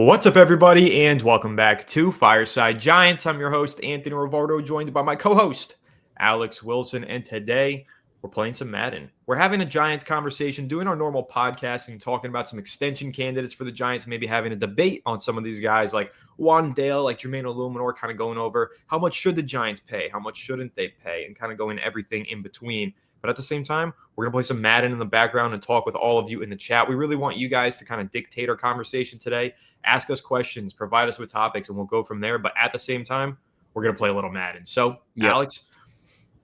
What's up, everybody, and welcome back to Fireside Giants. I'm your host, Anthony Rivardo, joined by my co-host, Alex Wilson, and today we're playing some Madden. We're having a Giants conversation, doing our normal podcasting, talking about some extension candidates for the Giants, maybe having a debate on some of these guys like Wandale, like Jermaine Illuminor, kind of going over how much should the Giants pay, how much shouldn't they pay, and kind of going everything in between. But at the same time, we're going to play some Madden in the background and talk with all of you in the chat. We really want you guys to kind of dictate our conversation today. Ask us questions, provide us with topics, and we'll go from there. But at the same time, we're going to play a little Madden. So, Alex,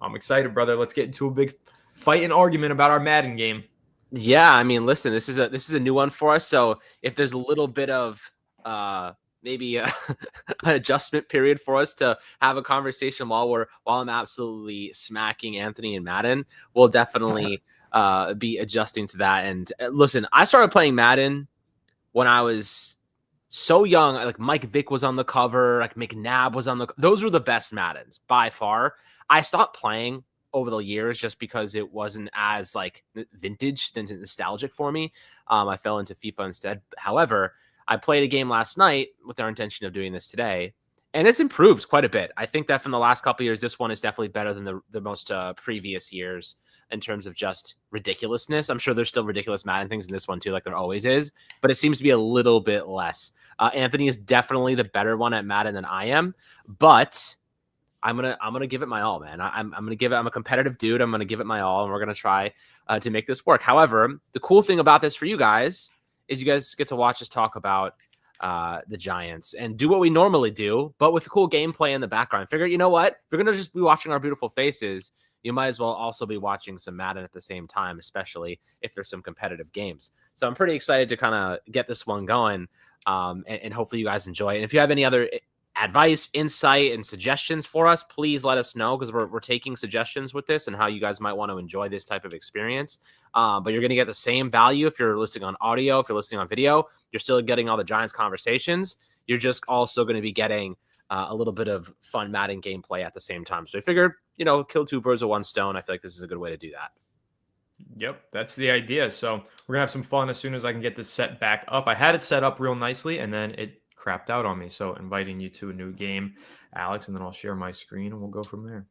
I'm excited, brother. Let's get into a big fight and argument about our Madden game. Yeah, I mean, listen, this is a new one for us. So if there's a little bit of maybe an adjustment period for us to have a conversation while I'm absolutely smacking Anthony and Madden, we'll definitely be adjusting to that. And listen, I started playing Madden when I was so young. Like Mike Vick was on the cover, like McNabb was on those were the best Maddens by far. I stopped playing over the years just because it wasn't as like vintage and nostalgic for me. I fell into FIFA instead. However, I played a game last night with our intention of doing this today, and it's improved quite a bit. I think that from the last couple of years, this one is definitely better than the most previous years in terms of just ridiculousness. I'm sure there's still ridiculous Madden things in this one too, like there always is, but it seems to be a little bit less. Anthony is definitely the better one at Madden than I am, but I'm gonna give it my all, man. I'm gonna give it. I'm a competitive dude. I'm gonna give it my all, and we're gonna try to make this work. However, the cool thing about this for you guys is you guys get to watch us talk about the Giants and do what we normally do, but with cool gameplay in the background. Figure, you know what? If you're gonna just be watching our beautiful faces, you might as well also be watching some Madden at the same time, especially if there's some competitive games. So I'm pretty excited to kind of get this one going, and hopefully you guys enjoy it. And if you have any other advice, insight, and suggestions for us, please let us know, because we're taking suggestions with this and how you guys might want to enjoy this type of experience. But you're going to get the same value if you're listening on audio. If you're listening on video, you're still getting all the Giants conversations. You're just also going to be getting a little bit of fun Madden gameplay at the same time. So I figured, kill two birds with one stone. I feel like this is a good way to do that. Yep, that's the idea. So we're going to have some fun as soon as I can get this set back up. I had it set up real nicely, and then it crapped out on me. So inviting you to a new game, Alex, and then I'll share my screen and we'll go from there.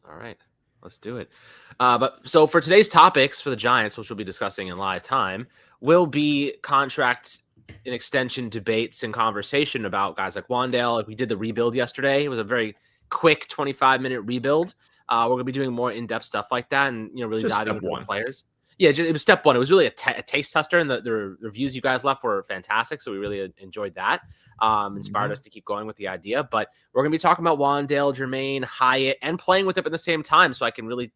All right, let's do it. But so for today's topics for the Giants, which we'll be discussing in live time, will be contract and extension debates and conversation about guys like Wandale. Like we did the rebuild yesterday. It was a very quick 25-minute rebuild. We're going to be doing more in-depth stuff like that and really Just diving into the players. Yeah, it was step one. It was really a taste tester, and the reviews you guys left were fantastic, so we really enjoyed that. Inspired us to keep going with the idea. But we're going to be talking about Wandale, Jermaine, Hyatt, and playing with them at the same time, so I can really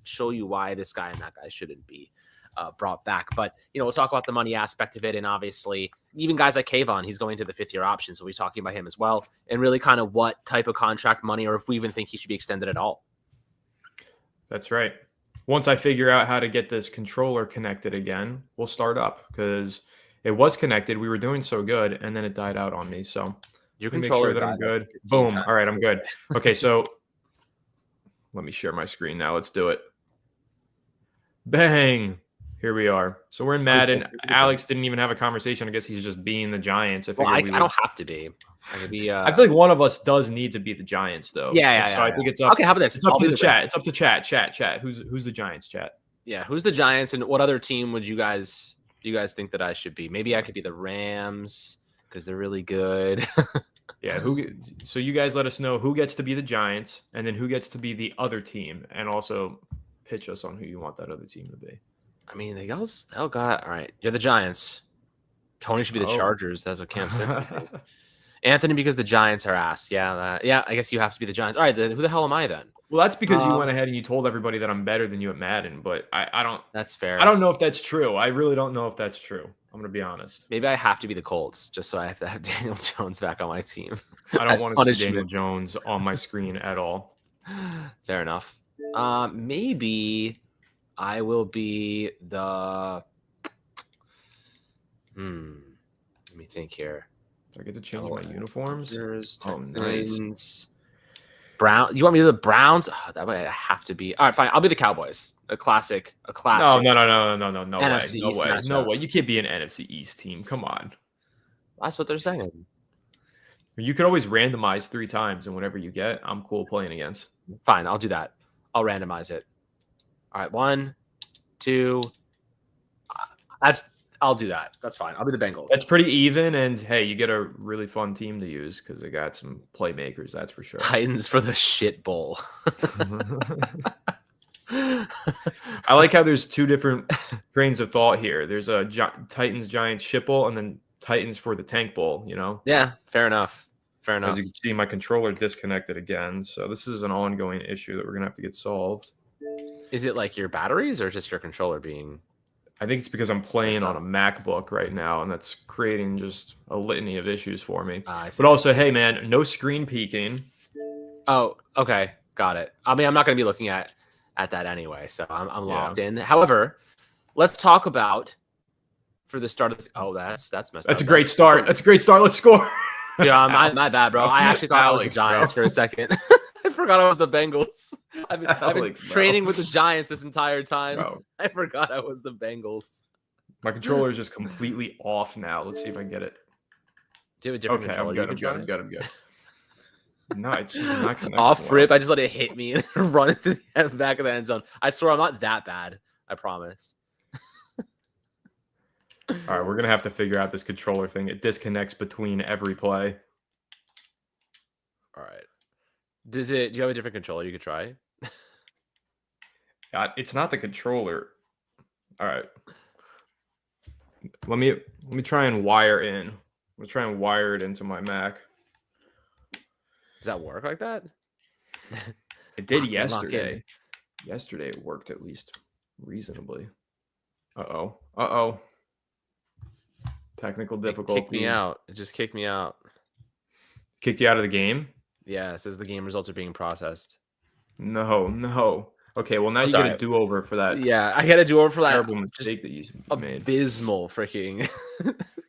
show you why this guy and that guy shouldn't be brought back. But, we'll talk about the money aspect of it, and obviously even guys like Kayvon, he's going to the fifth-year option, so we're talking about him as well, and really kind of what type of contract money, or if we even think he should be extended at all. That's right. Once I figure out how to get this controller connected again, we'll start up, because it was connected. We were doing so good, and then it died out on me. So your controller, make sure that I'm good. Boom. All right, I'm good. Okay, so let me share my screen now. Let's do it. Bang. Here we are. So we're in Madden. Alex didn't even have a conversation. I guess he's just being the Giants. I don't have to be. I could be. I feel like one of us does need to be the Giants, though. Yeah. So I think it's up. Okay, how about this? It's up to the chat. It's up to chat. Chat. Who's the Giants? Chat. Yeah, who's the Giants, and what other team would you guys think that I should be? Maybe I could be the Rams because they're really good. Yeah. So you guys let us know who gets to be the Giants, and then who gets to be the other team, and also pitch us on who you want that other team to be. I mean, they all got all right. You're the Giants. Tony should be the Chargers. That's what Cam Simpson is. Anthony, because the Giants are ass. Yeah, I guess you have to be the Giants. All right, who the hell am I then? Well, that's because you went ahead and you told everybody that I'm better than you at Madden, but I don't. That's fair. I don't know if that's true. I really don't know if that's true. I'm going to be honest. Maybe I have to be the Colts just so I have to have Daniel Jones back on my team. I don't want to see Daniel Jones on my screen at all. Fair enough. Maybe I will be the. Let me think here. Do I get to change my uniforms? Texans, Brown. You want me to do the Browns? Oh, that way I have to be. All right, fine. I'll be the Cowboys. A classic. No way. No way. NFC No way. You can't be an NFC East team. Come on. That's what they're saying. You could always randomize 3 times, and whatever you get, I'm cool playing against. Fine, I'll do that. I'll randomize it. All right, 1, 2. I'll do that. That's fine. I'll be the Bengals. That's pretty even, and hey, you get a really fun team to use because they got some playmakers. That's for sure. Titans for the shit bowl. I like how there's 2 different trains of thought here. There's a Titans Giants shit bowl, and then Titans for the tank bowl. Yeah, fair enough. Fair enough. As you can see, my controller disconnected again, so this is an ongoing issue that we're gonna have to get solved. Is it like your batteries or just your controller being? I think it's because I'm playing on a MacBook right now, and that's creating just a litany of issues for me. But also, hey man, no screen peeking. Oh, okay, got it. I mean, I'm not going to be looking at that anyway, so I'm locked in. However, let's talk about for the start of this. Oh, that's messed up. That's a great start. That's a great start. Let's score. Yeah, my bad, bro. I actually thought I was the Giants for a second. I forgot I was the Bengals. I've been training with the Giants this entire time. Bro. I forgot I was the Bengals. My controller is just completely off now. Let's see if I can get it. Do you have a different controller? I'm good. No, it's just not connecting. Off rip. I just let it hit me and run into the back of the end zone. I swear I'm not that bad. I promise. All right, we're going to have to figure out this controller thing. It disconnects between every play. All right. Do you have a different controller you could try? It's not the controller. All right. Let me try and wire in. I'm going to try and wire it into my Mac. Does that work like that? It did yesterday. Yesterday it worked at least reasonably. Uh-oh. Technical difficulties. It kicked me out. It just kicked me out. Kicked you out of the game? Yeah, it says the game results are being processed. No. Okay, well now you get a do-over for that. Yeah, I got a do-over for that terrible mistake that you made. Abysmal freaking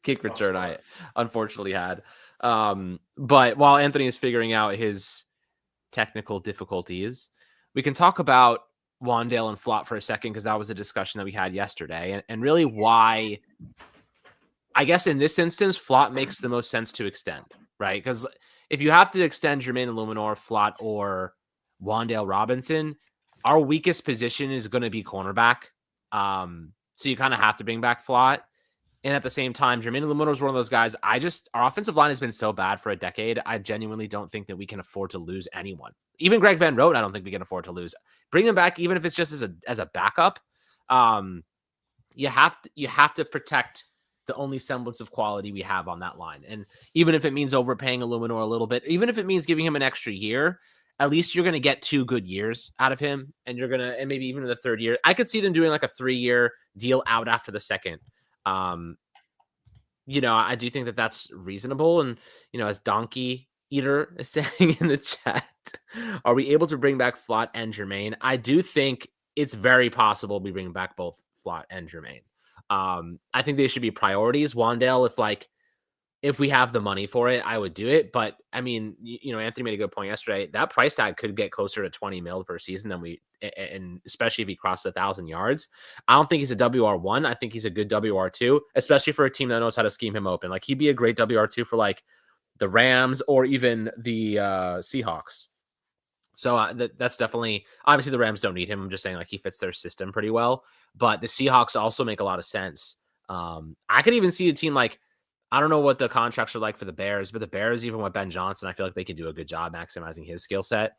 kick return I unfortunately had. But while Anthony is figuring out his technical difficulties, we can talk about Wandale and Flop for a second because that was a discussion that we had yesterday, and really why. I guess in this instance, Flop makes the most sense to extend, right? Because if you have to extend Jermaine Illuminor, Flop, or Wandale Robinson, our weakest position is going to be cornerback. So you kind of have to bring back Flop. And at the same time, Jermaine Illuminor is one of those guys. Our offensive line has been so bad for a decade. I genuinely don't think that we can afford to lose anyone. Even Greg Van Roten, I don't think we can afford to lose. Bring him back, even if it's just as a backup. You have to protect the only semblance of quality we have on that line. And even if it means overpaying Illuminor a little bit, even if it means giving him an extra year, at least you're going to get 2 good years out of him. And and maybe even in the 3rd year, I could see them doing like a 3-year deal out after the 2nd. I do think that that's reasonable. And, as Donkey Eater is saying in the chat, are we able to bring back Flott and Jermaine? I do think it's very possible we bring back both Flott and Jermaine. I think they should be priorities. Wandale, if we have the money for it, I would do it. But I mean, Anthony made a good point yesterday. That price tag could get closer to 20 mil per season and especially if he crosses 1,000 yards. I don't think he's a WR1. I think he's a good WR2, especially for a team that knows how to scheme him open. He'd be a great WR2 for the Rams or even the Seahawks. So that's definitely, obviously the Rams don't need him. I'm just saying he fits their system pretty well, but the Seahawks also make a lot of sense. I could even see a team I don't know what the contracts are like for the Bears, but the Bears, even with Ben Johnson, I feel like they could do a good job maximizing his skill set.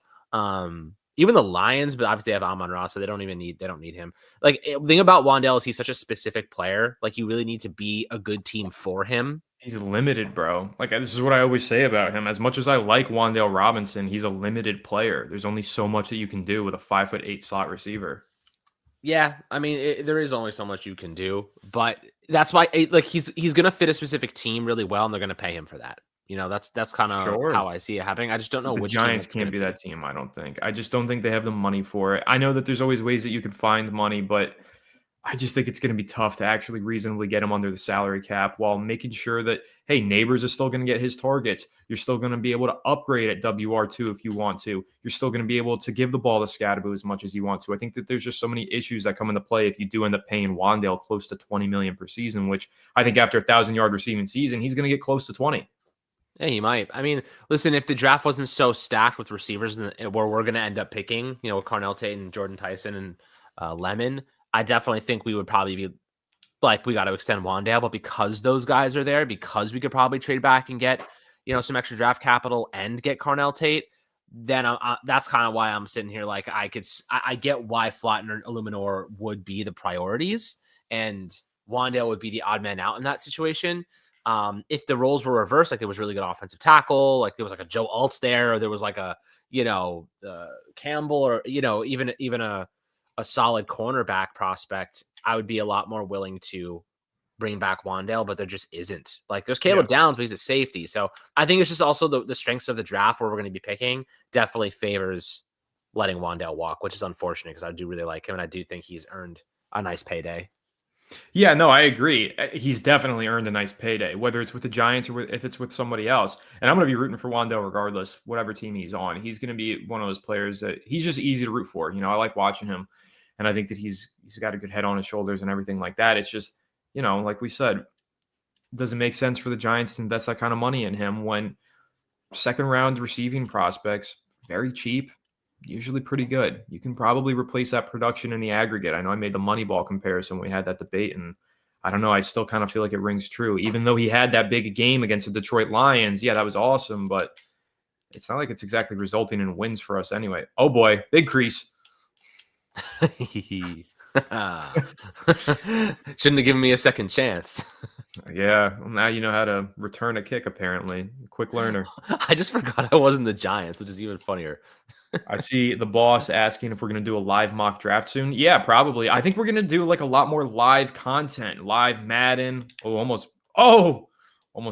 Even the Lions, but obviously they have Amon-Ra, so they don't need him. The thing about Wandale is he's such a specific player. You really need to be a good team for him. He's limited, bro. This is what I always say about him. As much as I like Wandale Robinson, he's a limited player. There's only so much that you can do with a 5'8" slot receiver. Yeah, I mean, there is only so much you can do, but that's why he's gonna fit a specific team really well, and they're gonna pay him for that. That's kind of how I see it happening. I just don't know which Giants can't be that team. I don't think. I just don't think they have the money for it. I know that there's always ways that you can find money, but I just think it's going to be tough to actually reasonably get him under the salary cap while making sure that, hey, Neighbors is still going to get his targets. You're still going to be able to upgrade at WR2 if you want to. You're still going to be able to give the ball to Scadaboo as much as you want to. I think that there's just so many issues that come into play if you do end up paying Wandale close to $20 million per season, which I think after a 1,000-yard receiving season, he's going to get close to 20. Yeah, he might. I mean, listen, if the draft wasn't so stacked with receivers where we're going to end up picking, with Carnell Tate and Jordan Tyson and Lemon, I definitely think we would probably be like, we got to extend Wandale. But because those guys are there, because we could probably trade back and get, some extra draft capital and get Carnell Tate, then that's kind of why I'm sitting here. Like, I get why Flatten and Illuminor would be the priorities, and Wandale would be the odd man out in that situation. If the roles were reversed, like there was really good offensive tackle, like there was like a Joe Alt there, or there was like a, Campbell, or, even a solid cornerback prospect, I would be a lot more willing to bring back Wandale, but there just isn't. Like there's Caleb Downs, but he's a safety. So I think it's just also the strengths of the draft where we're going to be picking definitely favors letting Wandale walk, which is unfortunate because I do really like him and I do think he's earned a nice payday. Yeah, no, I agree. He's definitely earned a nice payday, whether it's with the Giants or if it's with somebody else. And I'm going to be rooting for Wandale regardless, whatever team he's on. He's going to be one of those players that he's just easy to root for. I like watching him, and I think that he's got a good head on his shoulders and everything like that. It's just, like we said, it doesn't make sense for the Giants to invest that kind of money in him when second-round receiving prospects, very cheap, usually pretty good. You can probably replace that production in the aggregate. I know I made the Moneyball comparison when we had that debate, and I don't know, I still kind of feel like it rings true. Even though he had that big game against the Detroit Lions, yeah, that was awesome, but it's not like it's exactly resulting in wins for us anyway. Oh boy, big crease. Shouldn't have given me a second chance. Yeah, well, now you know how to return a kick, apparently. Quick learner. I just forgot I wasn't the Giants, which is even funnier. I see the boss asking if we're going to do a live mock draft soon. Yeah, probably. I think we're going to do like a lot more live content, live Madden. Almost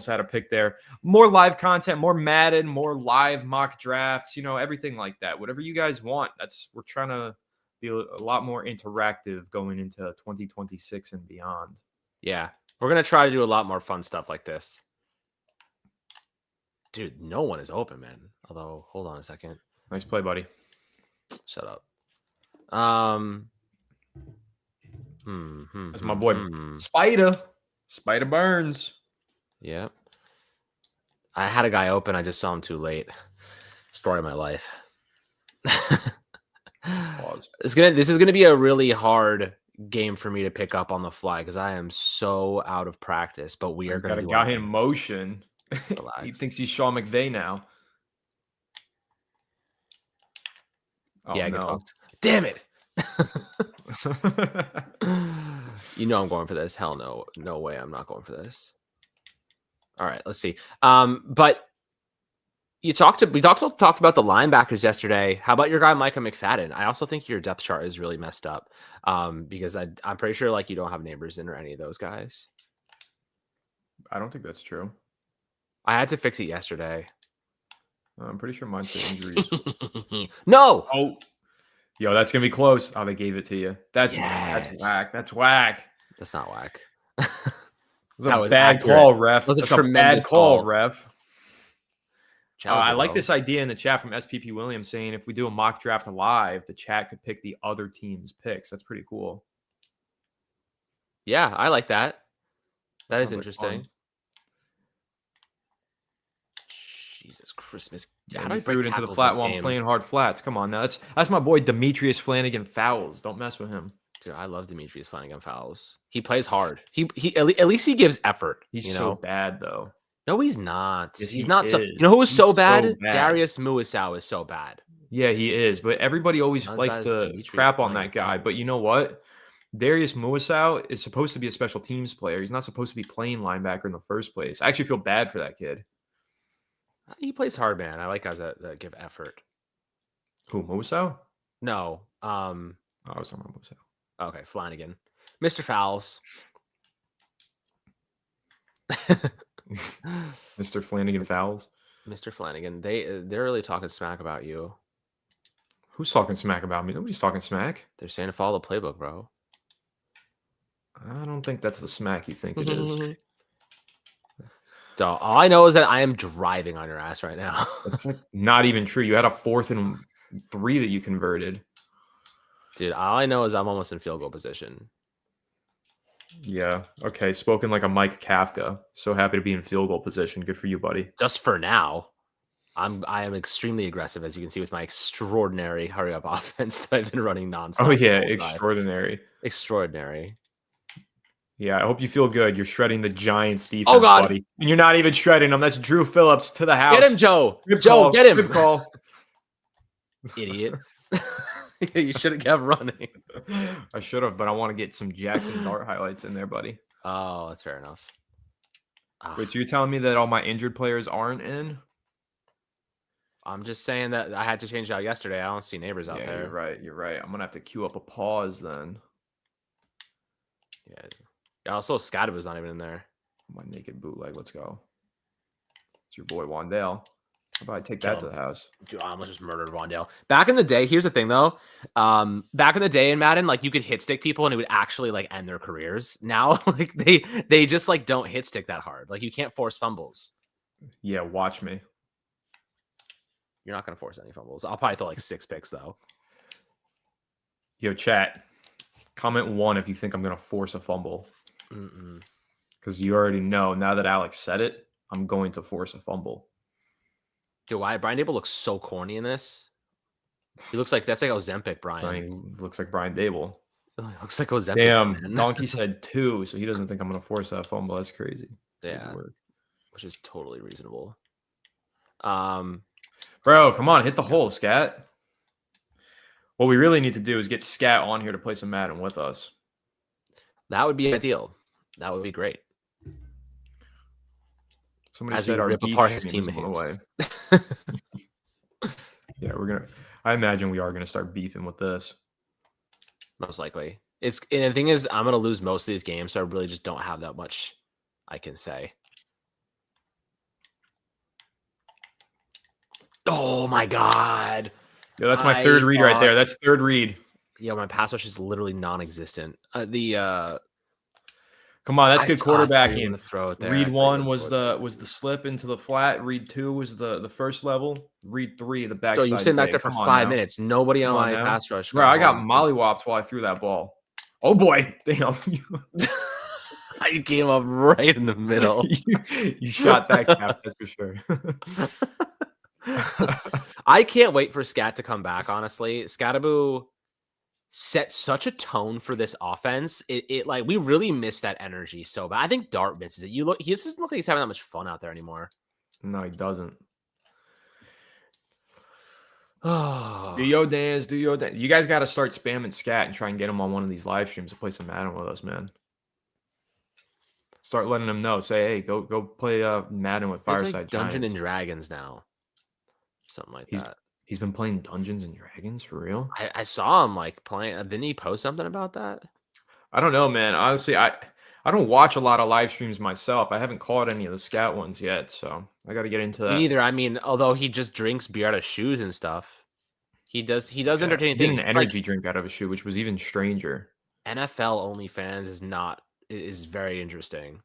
had a pick there. More live content, more Madden, more live mock drafts, everything like that. Whatever you guys want. We're trying to be a lot more interactive going into 2026 and beyond. Yeah, we're going to try to do a lot more fun stuff like this. Dude, no one is open, man. Although, hold on a second. Nice play, buddy. Shut up. That's my boy, Spider Burns. Yep. I had a guy open. I just saw him too late. Story of my life. This is gonna be a really hard game for me to pick up on the fly because I am so out of practice. But we are going to got a guy in motion. He thinks he's Sean McVay now. Oh, yeah, no. Damn it. I'm going for this. Hell no. No way I'm not going for this. All right, let's see. But we talked about the linebackers yesterday. How about your guy Micah McFadden? I also think your depth chart is really messed up. Because I'm pretty sure like you don't have Neighbors in or any of those guys. I don't think that's true. I had to fix it yesterday. I'm pretty sure mine's the injuries. No. Oh, yo, that's gonna be close. Oh, they gave it to you. That's whack. That's whack. That's not whack. That was a bad call, ref. That was a tremendous call, ref. I like bro. this idea in the chat from SPP Williams saying if we do a mock draft live, the chat could pick the other team's picks. That's pretty cool. Yeah, I like that. That is Sounds interesting. Like Jesus Christmas. Yeah, how do I threw it into the flat while I'm playing hard flats? Come on now. That's my boy Demetrius Flanagan Fowles. Don't mess with him. Dude, I love Demetrius Flanagan Fowles. He plays hard. He at least he gives effort. He's so bad though. No, he's not. Yes, he's not. Who was so bad? Darius Muasau is so bad. Yeah, he is. But everybody always likes to crap on that guy. But you know what? Darius Muasau is supposed to be a special teams player. He's not supposed to be playing linebacker in the first place. I actually feel bad for that kid. He plays hard, man. I like guys that give effort. Who, Muasau? No. I was talking about Muasau. Okay, Flanagan. Mr. Fowles. Mr. Flanagan Fowles. Mr. Flanagan. They're really talking smack about you. Who's talking smack about me? Nobody's talking smack. They're saying to follow the playbook, bro. I don't think that's the smack you think it is. So all I know is that I am driving on your ass right now. That's like not even true. You had a 4th and 3 that you converted. Dude, all I know is I'm almost in field goal position. Yeah. Okay. Spoken like a Mike Kafka. So happy to be in field goal position. Good for you, buddy. Just for now. I am extremely aggressive, as you can see with my extraordinary hurry up offense that I've been running nonstop. Oh yeah, extraordinary. Extraordinary. Yeah, I hope you feel good. You're shredding the Giants defense, Oh God, buddy. And you're not even shredding them. That's Drew Phillips to the house. get him, Joe. Rib Joe, call. get him. Rib call. Idiot. You should have kept running. I should have, but I want to get some Jackson Dart highlights in there, buddy. Oh, that's fair enough. Wait, so you're telling me that all my injured players aren't in? I'm just saying that I had to change out yesterday. I don't see neighbors out there. You're right. You're right. I'm going to have to queue up a pause then. Yeah. Also, Scadabu's not even in there. My naked bootleg. Let's go. It's your boy Wandale. How about I take that to the house? Dude, I almost just murdered Wandale. Back in the day, here's the thing though. Back in the day in Madden, like you could hit stick people and it would actually like end their careers. Now, like they just like don't hit stick that hard. Like you can't force fumbles. Yeah, watch me. You're not gonna force any fumbles. I'll probably throw like 6 picks though. Yo, chat. Comment 1 if you think I'm gonna force a fumble. Because you already know now that Alex said it, I'm going to force a fumble. Dude, why Brian Dable looks so corny in this? He looks like that's like Ozempic, Brian. So he looks like Brian Dable. He looks like Ozempic. Damn, Donkey said 2, so he doesn't think I'm gonna force that fumble. That's crazy. Yeah, which is totally reasonable. Bro, come on, hit the hole, Scat. What we really need to do is get Scat on here to play some Madden with us. That would be ideal. That would be great. Somebody said our rip beef apart his stream is on teammates. the way. Yeah, I imagine we are gonna start beefing with this. Most likely. And the thing is, I'm gonna lose most of these games, so I really just don't have that much I can say. Oh my God. Yeah, that's my third read right there. That's third read. Yeah, my pass rush is literally non-existent. Come on, that's good quarterbacking. Throw it there. Read 1 was the slip into the flat. Read 2 was the first level. Read 3 the backside. So you sitting back there for 5 minutes. Nobody on my pass rush. Bro, I got mollywopped while I threw that ball. Oh boy, damn! You came up right in the middle. you shot that cap, that's for sure. I can't wait for Scat to come back. Honestly, Scadabu set such a tone for this offense. It like we really missed that energy so bad. I think Dart misses it. He just doesn't look like he's having that much fun out there anymore. No, he doesn't. Oh, do your dance. You guys got to start spamming Scat and try and get him on one of these live streams to play some Madden with us, man. Start letting him know. Say, hey, go play Madden with Fireside like Giants. Dungeons and Dragons now. Something like that. He's been playing Dungeons and Dragons for real? I saw him like playing. Didn't he post something about that? I don't know, man. Honestly, I don't watch a lot of live streams myself. I haven't caught any of the Scout ones yet, so I got to get into that. Me neither. I mean, although he just drinks beer out of shoes and stuff, he does entertaining things. An energy drink out of a shoe, which was even stranger. NFL OnlyFans is very interesting.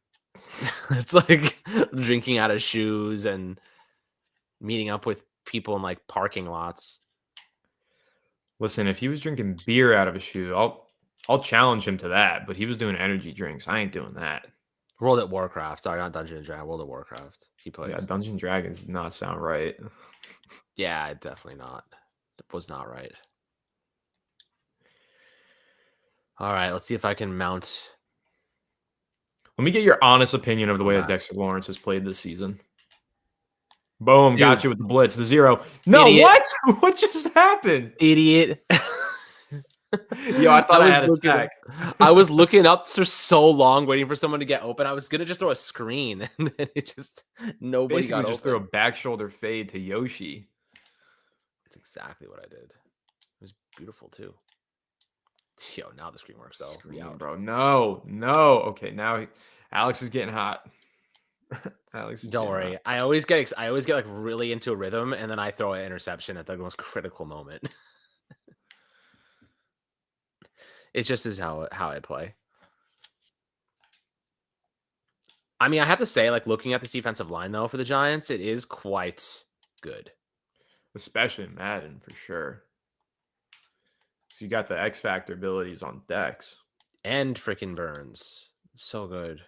It's like drinking out of shoes and meeting up with people in like parking lots. Listen, if he was drinking beer out of a shoe, I'll challenge him to that. But he was doing energy drinks. I ain't doing that. World at Warcraft. Sorry, not Dungeons and Dragons. World at Warcraft. He plays. Yeah, Dungeons and Dragons did not sound right. Yeah, definitely not. It was not right. All right, let's see if I can mount. Let me get your honest opinion of the way that Dexter Lawrence has played this season. Boom, dude. Got you with the blitz, the 0. No, Idiot. What? What just happened? Idiot. Yo, I thought I had a stack. I was looking up for so long, waiting for someone to get open. I was gonna just throw a screen, and then it just nobody Basically got just open. throw a back shoulder fade to Yoshi. That's exactly what I did. It was beautiful too. Yo, now the screen works though. Bro. No. Okay, now Alex is getting hot. Alex, don't worry. Hot. I always get like really into a rhythm, and then I throw an interception at the most critical moment. It's just as how I play. I mean, I have to say, like, looking at this defensive line, though, for the Giants, it is quite good. Especially in Madden, for sure. So you got the X Factor abilities on Dex. And freaking Burns. So good.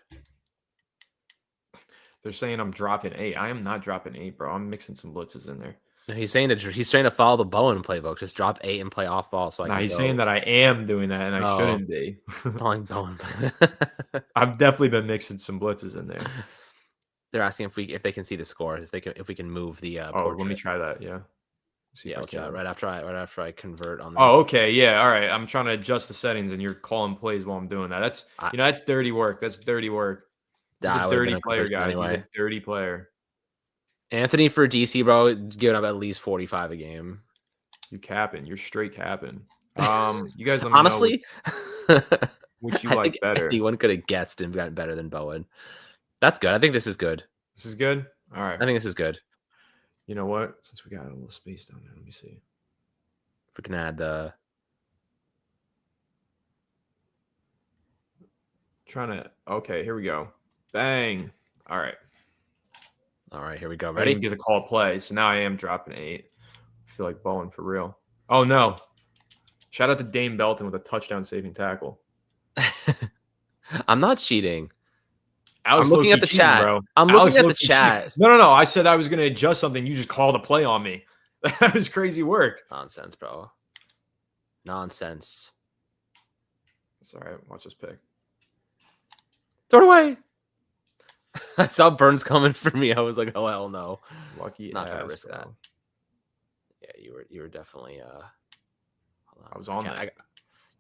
They're saying I'm dropping 8. I am not dropping 8, bro. I'm mixing some blitzes in there. No, he's trying to follow the Bowen playbook. Just drop 8 and play off ball. So He's saying that I am doing that, and I shouldn't be. Calling Bowen. I've definitely been mixing some blitzes in there. They're asking if they can see the score, if we can move the portrait. Let me try that. Yeah. See I'll try right after I convert on this. Oh, okay. Yeah. All right. I'm trying to adjust the settings, and you're calling plays while I'm doing that. That's that's dirty work. That's dirty work. He's a dirty player, guys. Anyway. He's a dirty player. Anthony for DC, bro, giving up at least 45 a game. You capping. You're straight capping. You guys let me honestly know which you like better. Anyone could have guessed and gotten better than Bowen. That's good. I think this is good. This is good? All right. I think this is good. You know what? Since we got a little space down there, let me see. We can add the... Okay, here we go. Bang. All right. All right, here we go. Ready? I didn't get a call play, so now I am dropping 8. I feel like Bowen for real. Oh, no. Shout out to Dame Belton with a touchdown saving tackle. I'm not cheating. Alex, I'm looking at the chat. Bro. I'm looking at the chat. No. I said I was going to adjust something. You just called a play on me. That was crazy work. Nonsense, bro. Nonsense. It's all right. Watch this pick. Throw it away. I saw Burns coming for me. I was like, oh, hell no. Lucky not going to risk that. Yeah, you were definitely... I was on that.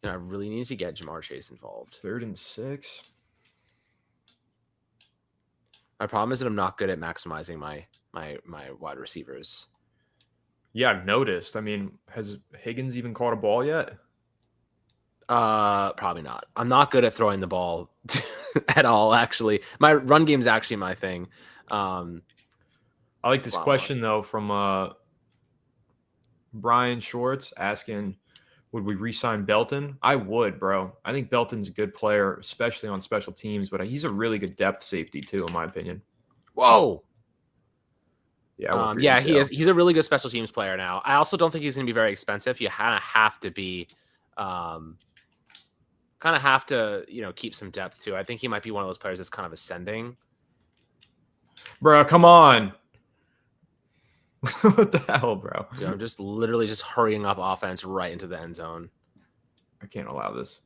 I really need to get Jamar Chase involved. 3rd and 6. My problem is that I'm not good at maximizing my wide receivers. Yeah, I've noticed. I mean, has Higgins even caught a ball yet? Probably not. I'm not good at throwing the ball at all, actually. My run game's actually my thing. I like this question, though, from Brian Schwartz asking, would we re-sign Belton? I would, bro. I think Belton's a good player, especially on special teams, but he's a really good depth safety, too, in my opinion. Whoa. Yeah, he is. He's a really good special teams player now. I also don't think he's going to be very expensive. You kind of have to be... keep some depth too. I think he might be one of those players that's kind of ascending. Bro, come on. What the hell, bro? Yeah, I'm just literally just hurrying up offense right into the end zone. I can't allow this.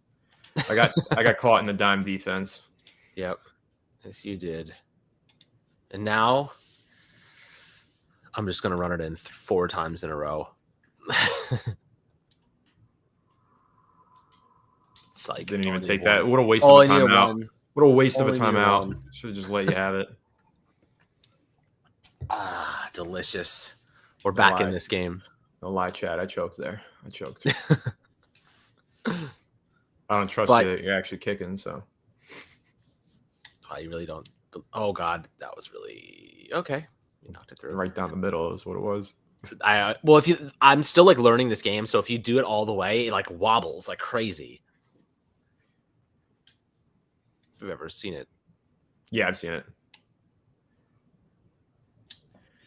I got caught in the dime defense. Yep. Yes, you did. And now I'm just going to run it in 4 times in a row. It's like didn't even take that. What a waste of a timeout. What a waste of a timeout. Should have just let you have it. Delicious. We're back in this game. No lie, Chad. I choked there. I choked. I don't trust you that you're actually kicking, so. You really don't. Oh, God. That was really... Okay. You knocked it through. Right down the middle is what it was. I'm still like learning this game, so if you do it all the way, it like wobbles like crazy. If you've ever seen it. Yeah, I've seen it.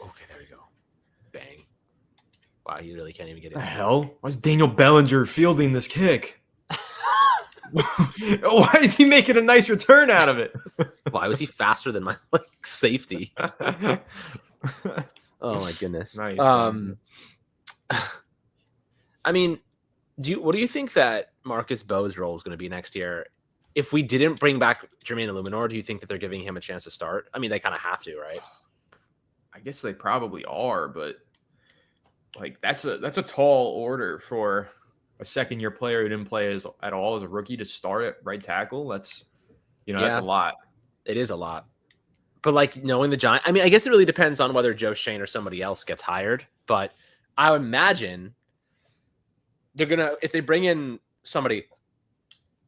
Okay, there we go. Bang. Wow, you really can't even get it. The hell? Why is Daniel Bellinger fielding this kick? Why is he making a nice return out of it? Why was he faster than my safety? Oh my goodness. Nice, I mean, what do you think that Marcus Bowe's role is going to be next year? If we didn't bring back Jermaine Illuminor, do you think that they're giving him a chance to start? I mean, they kind of have to, right? I guess they probably are, but like that's a tall order for a second-year player who didn't play at all as a rookie to start at right tackle. That's that's a lot. It is a lot. But like knowing the Giants, I mean, I guess it really depends on whether Joe Shane or somebody else gets hired. But I would imagine they're if they bring in somebody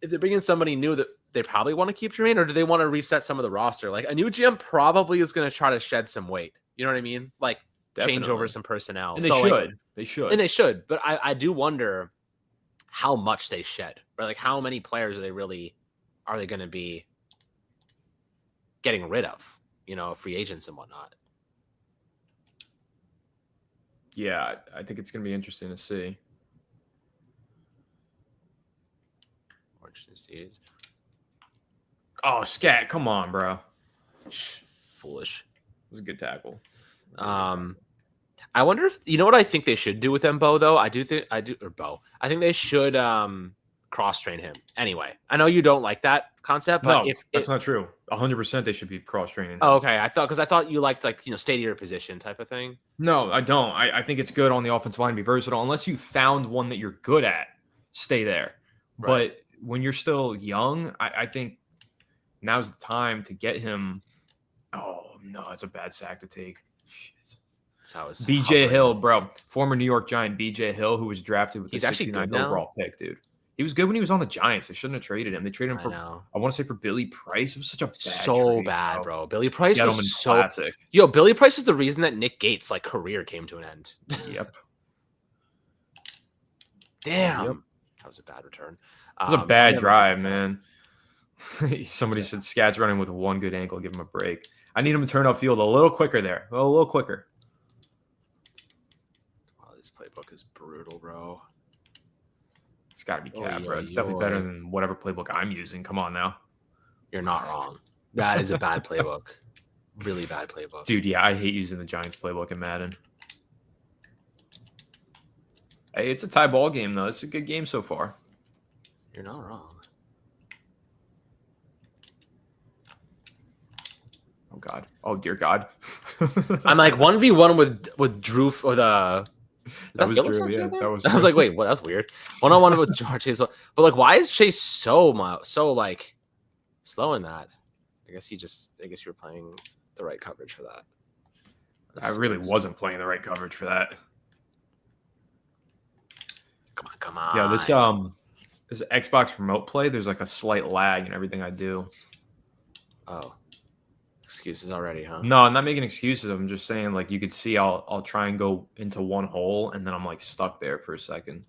new, that they probably want to keep Jermaine, or do they want to reset some of the roster? Like a new GM probably is going to try to shed some weight. You know what I mean? Like change over some personnel. And they should. But I do wonder how much they shed, right? Like how many players are they going to be getting rid of, free agents and whatnot. Yeah, I think it's going to be interesting to see. Oh, Scat, come on, bro. Foolish. It was a good tackle. I wonder if what I think they should do with Bo though. I think they should cross train him. Anyway, I know you don't like that concept, but that's not true. 100% they should be cross training. Oh, okay. I thought you liked stay to your position type of thing. No, I don't. I think it's good on the offensive line to be versatile. Unless you found one that you're good at, stay there. Right. But when you're still young, I think now's the time to get him. Oh no, it's a bad sack to take. Shit. That's how it's BJ Hill, bro, former New York Giant BJ Hill, who was drafted with the 69th overall pick, dude. He was good when he was on the Giants. They shouldn't have traded him. They traded him for, I want to say, for Billy Price. It was such a bad trade, bro. Billy Price was so classic. Yo, Billy Price is the reason that Nick Gates' career came to an end. Yep. Damn. Yep. That was a bad return. It was a bad drive, man. Somebody said Scat's running with one good ankle. Give him a break. I need him to turn upfield a little quicker there. A little quicker. Wow, this playbook is brutal, bro. It's got to be cap, bro. It's definitely better than whatever playbook I'm using. Come on now. You're not wrong. That is a bad playbook. Really bad playbook. Dude, yeah, I hate using the Giants playbook in Madden. Hey, it's a tie ball game, though. It's a good game so far. You're not wrong. Oh, God. Oh, dear God. I'm 1v1 with Drew or the... That was Drew, yeah. I was like, wait, what? That's weird. 1-on-1 with Chase, but why is Chase so slow in that? I guess you were playing the right coverage for that. I really wasn't playing the right coverage for that. Come on. Yeah, this Xbox remote play. There's a slight lag in everything I do. Oh. Excuses already, huh? No, I'm not making excuses. I'm just saying, you could see I'll try and go into one hole, and then I'm stuck there for a second.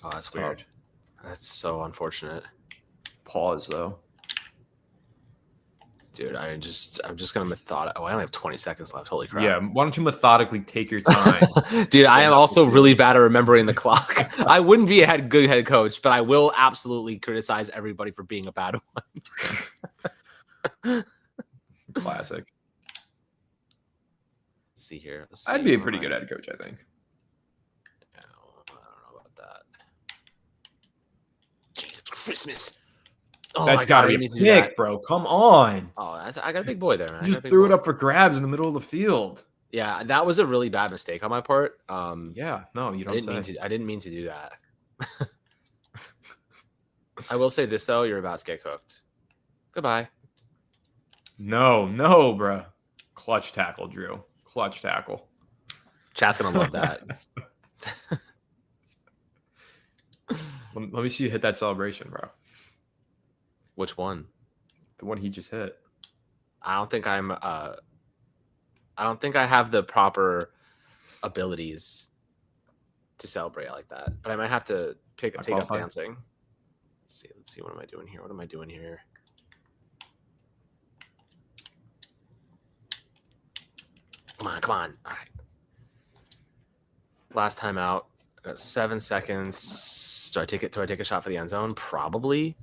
Oh, that's weird. That's so unfortunate. Pause though. Dude, I'm just gonna methodic. Oh, I only have 20 seconds left. Holy crap! Yeah, why don't you methodically take your time? Dude, I am also really bad at remembering the clock. I wouldn't be a good head coach, but I will absolutely criticize everybody for being a bad one. Classic. Let's see here. I'd be a pretty good head coach, I think. I don't know about that. Jesus Christmas. Oh, that's got to be a pick, bro. Come on. Oh, I got a big boy there, man. You just threw it up for grabs in the middle of the field. Yeah, that was a really bad mistake on my part. Yeah, no, you don't I didn't mean to do that. I will say this, though. You're about to get cooked. Goodbye. No, bro. Clutch tackle, Drew. Clutch tackle. Chat's going to love that. Let me see you hit that celebration, bro. Which one? The one he just hit. I don't think I have the proper abilities to celebrate like that. But I might have to take up dancing. Let's see. What am I doing here? Come on. All right. Last time out. I got 7 seconds. Do I take a shot for the end zone? Probably.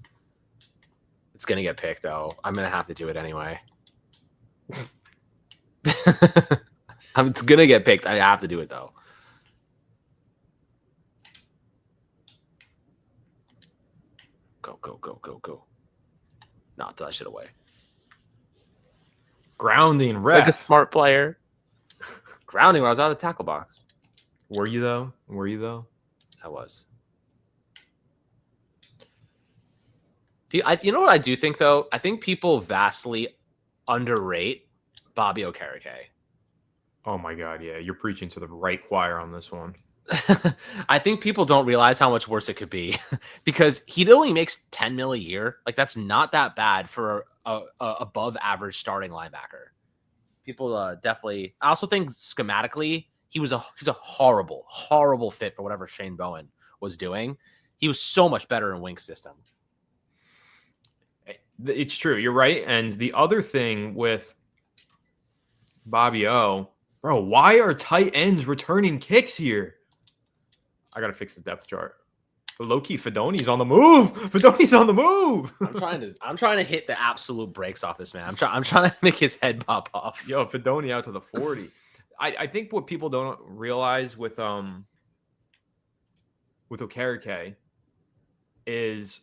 It's gonna get picked though. I'm gonna have to do it anyway. It's gonna get picked. I have to do it though. Go. Not that I should away. Grounding ref. Like a smart player. Grounding when I was out of the tackle box. Were you though? I was. You know what I do think though? I think people vastly underrate Bobby Okereke. Oh my God, yeah, you're preaching to the right choir on this one. I think people don't realize how much worse it could be because he only makes $10 million a year. Like that's not that bad for a above average starting linebacker. People definitely. I also think schematically he's a horrible fit for whatever Shane Bowen was doing. He was so much better in Wink's system. It's true. You're right. And the other thing with Bobby O, bro, why are tight ends returning kicks here? I gotta fix the depth chart. Low-key, Fedoni's on the move. Fedoni's on the move. I'm trying to hit the absolute brakes off this man. I'm trying to make his head pop off. Yo, Fedoni out to the 40. I think what people don't realize with Okereke is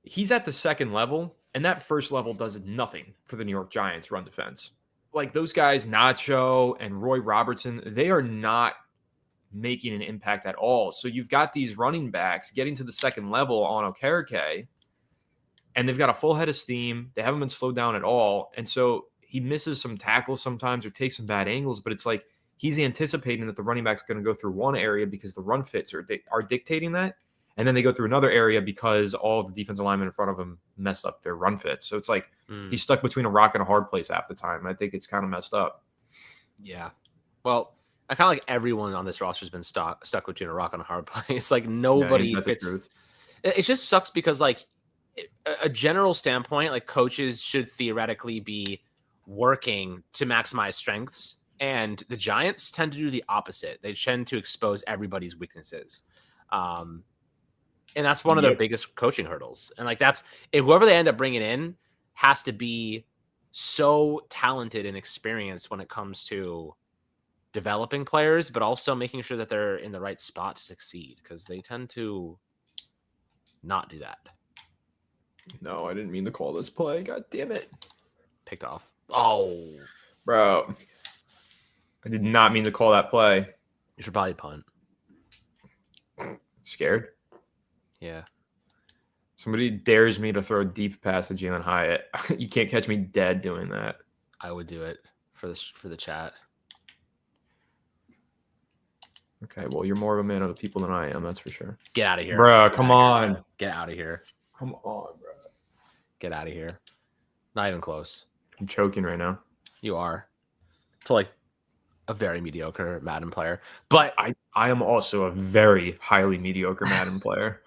he's at the second level, and that first level does nothing for the New York Giants run defense. Like those guys, Nacho and Roy Robertson, they are not making an impact at all. So you've got these running backs getting to the second level on Okereke, and they've got a full head of steam. They haven't been slowed down at all. And so he misses some tackles sometimes or takes some bad angles, but it's like he's anticipating that the running back's going to go through one area because the run fits are dictating that. And then they go through another area because all of the defensive linemen in front of him messed up their run fits. So it's like he's stuck between a rock and a hard place half the time. I think it's kind of messed up. Yeah. Well, I kind of like everyone on this roster has been stuck between a rock and a hard place. Like nobody fits. It just sucks because like a general standpoint, like coaches should theoretically be working to maximize strengths. And the Giants tend to do the opposite. They tend to expose everybody's weaknesses. And that's one of their biggest coaching hurdles. And like that's whoever they end up bringing in has to be so talented and experienced when it comes to developing players, but also making sure that they're in the right spot to succeed because they tend to not do that. No, I didn't mean to call this play. God damn it. Picked off. Oh, bro. I did not mean to call that play. You should probably punt. Scared? Yeah. Somebody dares me to throw a deep pass to Jalen Hyatt. You can't catch me dead doing that. I would do it for the chat. Okay, well, you're more of a man of the people than I am, that's for sure. Get out of here. Bro, come on. Get out of here. Come on, bro. Get out of here. Not even close. I'm choking right now. You are. To like a very mediocre Madden player. But I am also a very highly mediocre Madden player.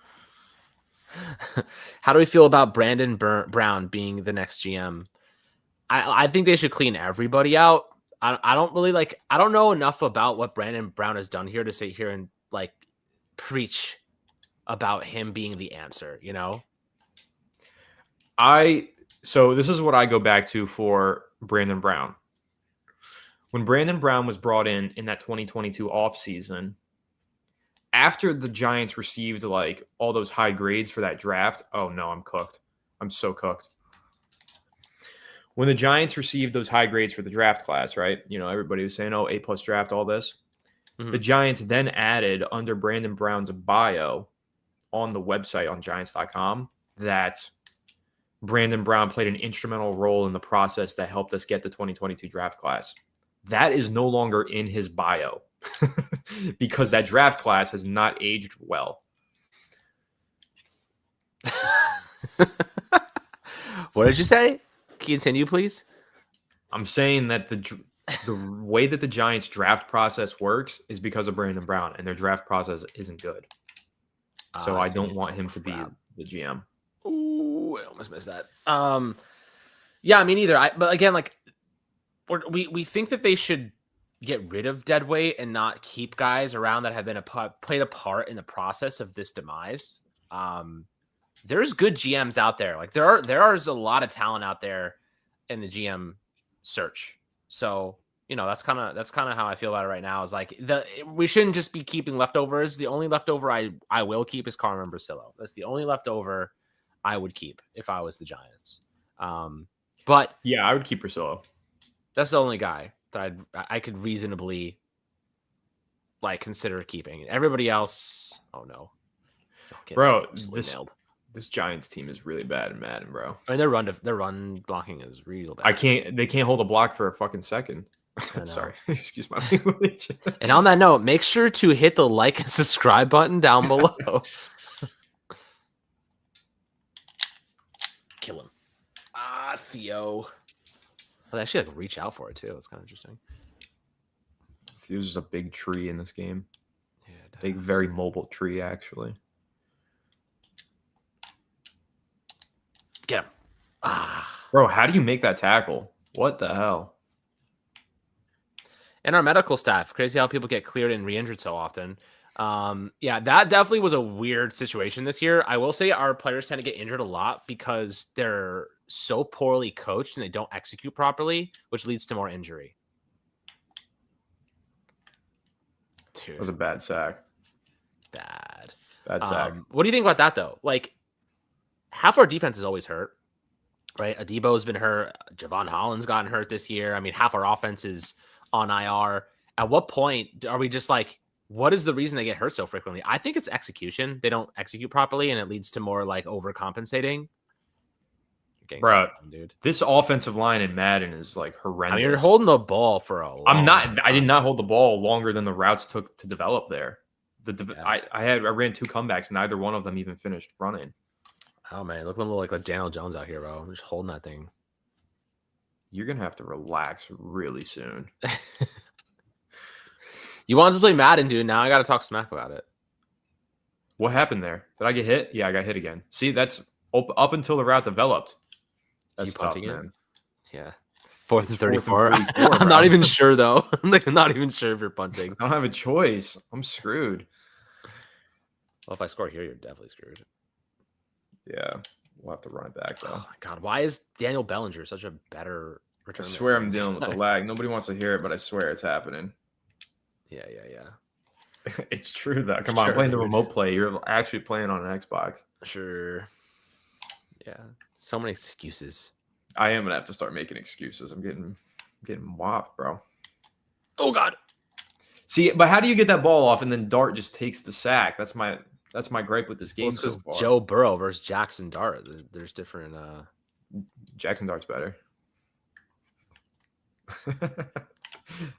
How do we feel about Brandon Brown being the next GM? I think they should clean everybody out. I don't really like. I don't know enough about what Brandon Brown has done here to sit here and like preach about him being the answer. You know. So this is what I go back to for Brandon Brown. When Brandon Brown was brought in that 2022 offseason, after the Giants received like all those high grades for that draft, oh no, I'm cooked. I'm so cooked. When the Giants received those high grades for the draft class, right? You know, everybody was saying, oh, A+ draft, all this. Mm-hmm. The Giants then added under Brandon Brown's bio on the website on Giants.com that Brandon Brown played an instrumental role in the process that helped us get the 2022 draft class. That is no longer in his bio because that draft class has not aged well. What did you say? Continue, please. I'm saying that the way that the Giants draft process works is because of Brandon Brown, and their draft process isn't good. So I don't want him to be the GM. Ooh, I almost missed that. Yeah, me neither. But again, like we think that they should get rid of deadweight and not keep guys around that have been played a part in the process of this demise. There's good GMs out there. Like there is a lot of talent out there in the GM search. So, you know, that's kind of how I feel about it right now is like we shouldn't just be keeping leftovers. The only leftover I will keep is Carmen Bracillo. That's the only leftover I would keep if I was the Giants. But yeah, I would keep Bracillo. That's the only guy that I could reasonably like consider keeping. Everybody else, oh no. Bro, this Giants team is really bad in Madden, bro. I mean, their run blocking is real bad. They can't hold a block for a fucking second. Sorry, excuse my language. And on that note, make sure to hit the like and subscribe button down below. Kill him. Theo. They actually like reach out for it too. It's kind of interesting. Theo's just a big tree in this game. Yeah, big, very mobile tree, actually. Get him. Ah. Bro, how do you make that tackle? What the hell? And our medical staff. Crazy how people get cleared and re-injured so often. Yeah, that definitely was a weird situation this year. I will say our players tend to get injured a lot because they're so poorly coached and they don't execute properly, which leads to more injury. Dude, That was a bad sack. Bad sack. What do you think about that though? Like, half our defense is always hurt, right? Adebo's been hurt. Javon Holland's gotten hurt this year. I mean, half our offense is on IR. At what point are we just like, what is the reason they get hurt so frequently? I think it's execution. They don't execute properly, and it leads to more like overcompensating. Bro, dude, this offensive line in Madden is like horrendous. I mean, you're holding the ball for a long time. I did not hold the ball longer than the routes took to develop there. I ran 2 comebacks, neither one of them even finished running. Oh man, look a little like Daniel Jones out here, bro. I'm just holding that thing. You're gonna have to relax really soon. You wanted to play Madden, dude. Now I got to talk smack about it. What happened there? Did I get hit? Yeah, I got hit again. See, that's up until the route developed. That's punting tough, man. Yeah. 4th and 34. I'm not even sure, though. I'm not even sure if you're punting. I don't have a choice. I'm screwed. Well, if I score here, you're definitely screwed. Yeah. We'll have to run it back, though. Oh, my God. Why is Daniel Bellinger such a better return? I swear I'm dealing with the lag. Nobody wants to hear it, but I swear it's happening. Yeah. It's true, though. Come on, I'm playing the remote play. You're actually playing on an Xbox. Sure. Yeah. So many excuses. I am gonna have to start making excuses. I'm getting whopped, bro. Oh God. See, but how do you get that ball off and then Dart just takes the sack? That's my gripe with this game so far. Joe Burrow versus Jackson Dart. There's different. Jackson Dart's better.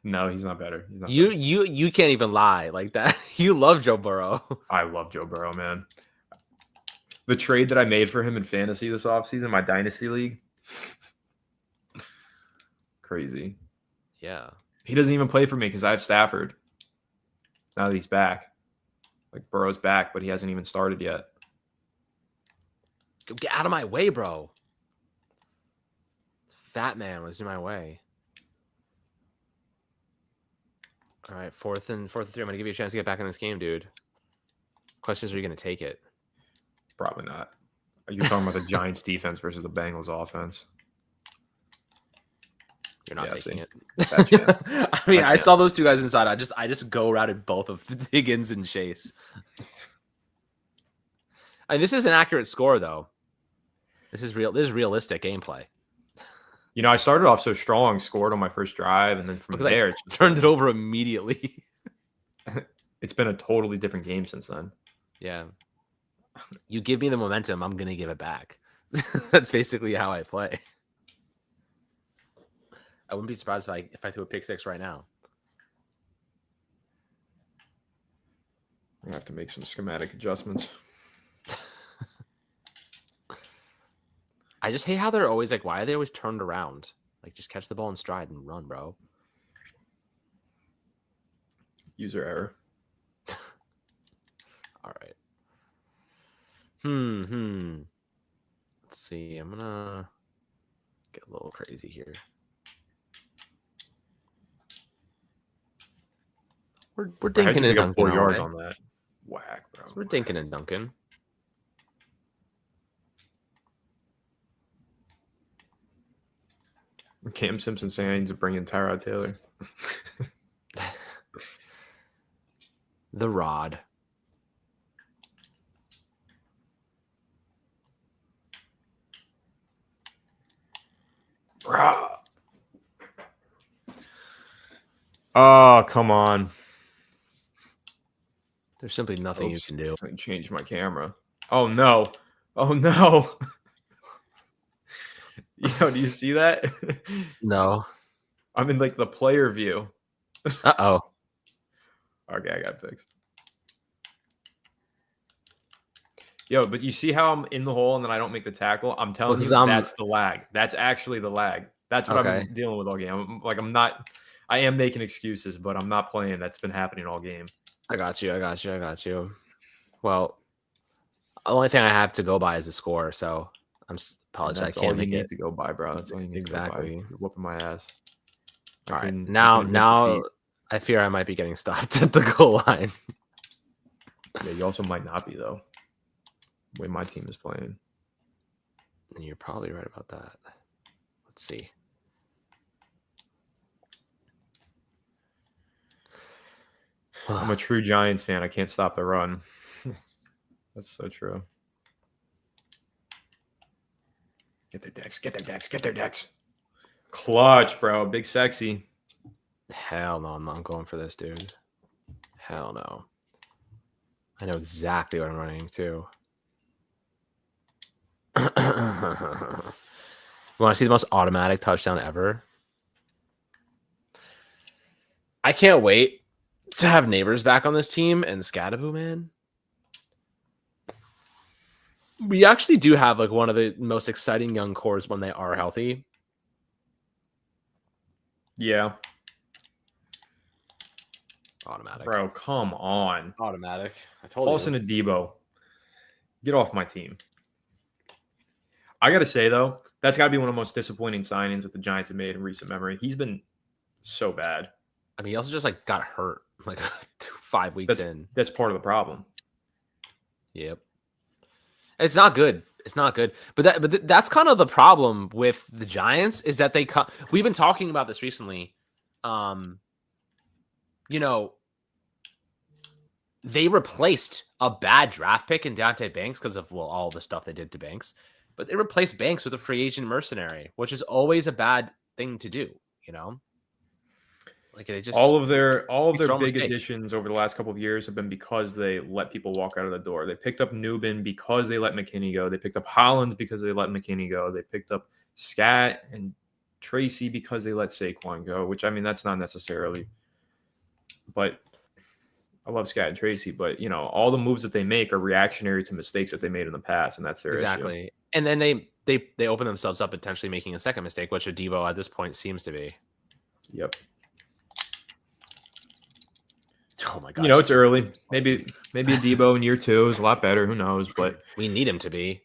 No, he's not better. You can't even lie like that. You love Joe Burrow. I love Joe Burrow, man. The trade that I made for him in fantasy this offseason, my dynasty league. Crazy. Yeah. He doesn't even play for me because I have Stafford. Now that he's back. Like, Burrow's back, but he hasn't even started yet. Get out of my way, bro. Fat man was in my way. All right, 4th and 3. I'm going to give you a chance to get back in this game, dude. Question is, are you going to take it? Probably not. Are you talking about the Giants defense versus the Bengals offense? You're not taking it. I mean, I saw those two guys inside. I just go routed both of Higgins and Chase. I mean, this is an accurate score, though. This is realistic gameplay. You know, I started off so strong, scored on my first drive, and then from there, it turned it over immediately. It's been a totally different game since then. Yeah. You give me the momentum, I'm going to give it back. That's basically how I play. I wouldn't be surprised if I threw a pick 6 right now. I'm going to have to make some schematic adjustments. I just hate how they're always like, why are they always turned around? Like, just catch the ball in stride and run, bro. User error. All right. Let's see. I'm gonna get a little crazy here. We're dinking and dunking 4 yards on that. Whack, bro. We're dinking and dunking. Cam Simpson saying I need to bring in Tyrod Taylor. The rod. Oh, come on. There's simply nothing you can do. I changed my camera. Oh, no. Oh, no. Yo, do you see that? No. I'm in like the player view. Uh-oh. Okay, I got fixed. Yo, but you see how I'm in the hole and then I don't make the tackle? I'm telling you, that's the lag. That's actually the lag. That's what I'm dealing with all game. I am making excuses, but I'm not playing. That's been happening all game. I got you. Well, the only thing I have to go by is the score, so apologize. I That's can't all you make need it. to go by, bro. That's all you need to go by. Exactly. You're whooping my ass. All right. I Now can admit defeat. I fear I might be getting stopped at the goal line. Yeah, you also might not be though. The way my team is playing. You're probably right about that. Let's see. I'm a true Giants fan. I can't stop the run. That's so true. Get their decks. Get their decks. Get their decks. Clutch, bro. Big sexy. Hell no, I'm not going for this, dude. Hell no. I know exactly what I'm running too. You want to see the most automatic touchdown ever? I can't wait to have Neighbors back on this team and Scadaboo, man. We actually do have like one of the most exciting young cores when they are healthy. Yeah. Automatic. Bro, come on. Automatic. I told Paulson and Debo. Get off my team. I got to say, though, that's got to be one of the most disappointing signings that the Giants have made in recent memory. He's been so bad. I mean, he also just like got hurt like 5 weeks in. That's part of the problem. Yep. It's not good. It's not good. But that's kind of the problem with the Giants is that we've been talking about this recently. You know, they replaced a bad draft pick in Deonte Banks because of all the stuff they did to Banks, but they replaced Banks with a free agent mercenary, which is always a bad thing to do. You know, like they just all of their big mistakes. additions over the last couple of years have been because they let people walk out of the door. They picked up Newbin because they let McKinney go. They picked up Hollins because they let McKinney go. They picked up Scat and Tracy because they let Saquon go. Which I mean, that's not necessarily, but. I love Scat and Tracy, but you know, all the moves that they make are reactionary to mistakes that they made in the past, and that's their issue. And then they open themselves up potentially making a second mistake, which Debo at this point seems to be. Yep. Oh my god. You know, it's early. Maybe a Debo in year 2 is a lot better. Who knows? But we need him to be.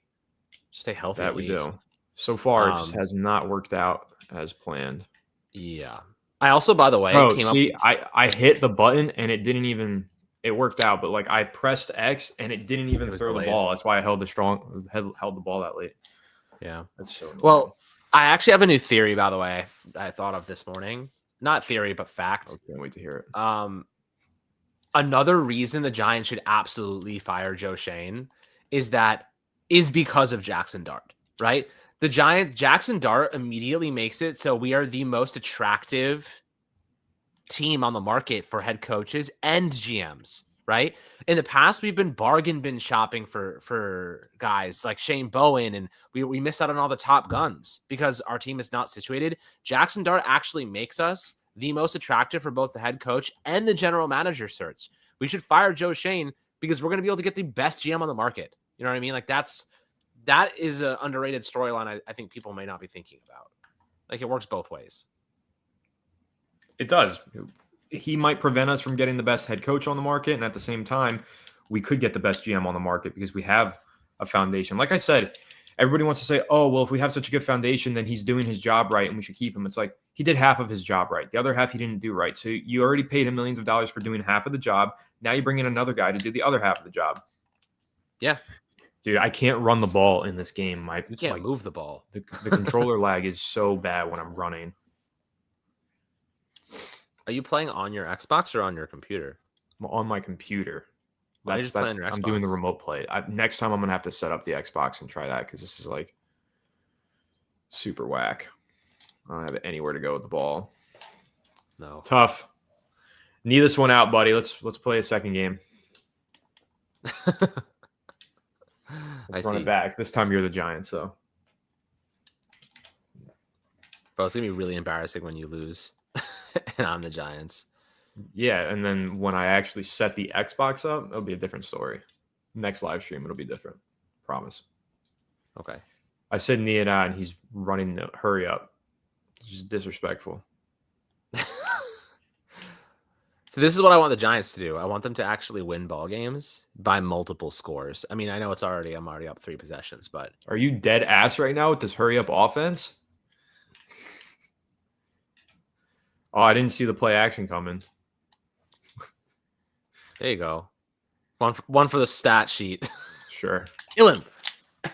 Stay healthy. That we do. So far, it just has not worked out as planned. Yeah. I also, by the way, I hit the button and it didn't even. It worked out, but like I pressed X and it didn't even throw the ball. That's why I held the ball that late. Yeah, that's so annoying. Well. I actually have a new theory, by the way. I thought of this morning. Not theory, but fact. I can't wait to hear it. Another reason the Giants should absolutely fire Joe Shane is because of Jackson Dart, right? Jackson Dart immediately makes it so we are the most attractive team on the market for head coaches and GMs, right? In the past, we've been bargain bin shopping for guys like Shane Bowen, and we miss out on all the top guns because our team is not situated. Jackson Dart actually makes us the most attractive for both the head coach and the general manager search. We should fire Joe Shane because we're going to be able to get the best GM on the market. You know what I mean? Like that is an underrated storyline I think people may not be thinking about. Like it works both ways. It does. He might prevent us from getting the best head coach on the market, and at the same time, we could get the best GM on the market because we have a foundation. Like I said, everybody wants to say, oh, well, if we have such a good foundation, then he's doing his job right and we should keep him. It's like he did half of his job right. The other half he didn't do right. So you already paid him millions of dollars for doing half of the job. Now you bring in another guy to do the other half of the job. Yeah. Dude, I can't run the ball in this game. You can't move the ball. The controller lag is so bad when I'm running. Are you playing on your Xbox or on your computer? On my computer. I'm doing the remote play. Next time I'm gonna have to set up the Xbox and try that because this is like super whack. I don't have anywhere to go with the ball. No. Tough. Knee this one out, buddy. Let's play a second game. Let's run it back. This time you're the Giants, though. Bro, it's gonna be really embarrassing when you lose. And I'm the Giants. Yeah, and then when I actually set the Xbox up, it'll be a different story. Next live stream, it'll be different. Promise. Okay. I said knee it out, and he's running the hurry up. It's just disrespectful. So this is what I want the Giants to do. I want them to actually win ball games by multiple scores. I mean, I know I'm already up 3 possessions, but Are you dead ass right now with this hurry up offense? Oh, I didn't see the play action coming. there you go. One for the stat sheet. Sure. Kill him. At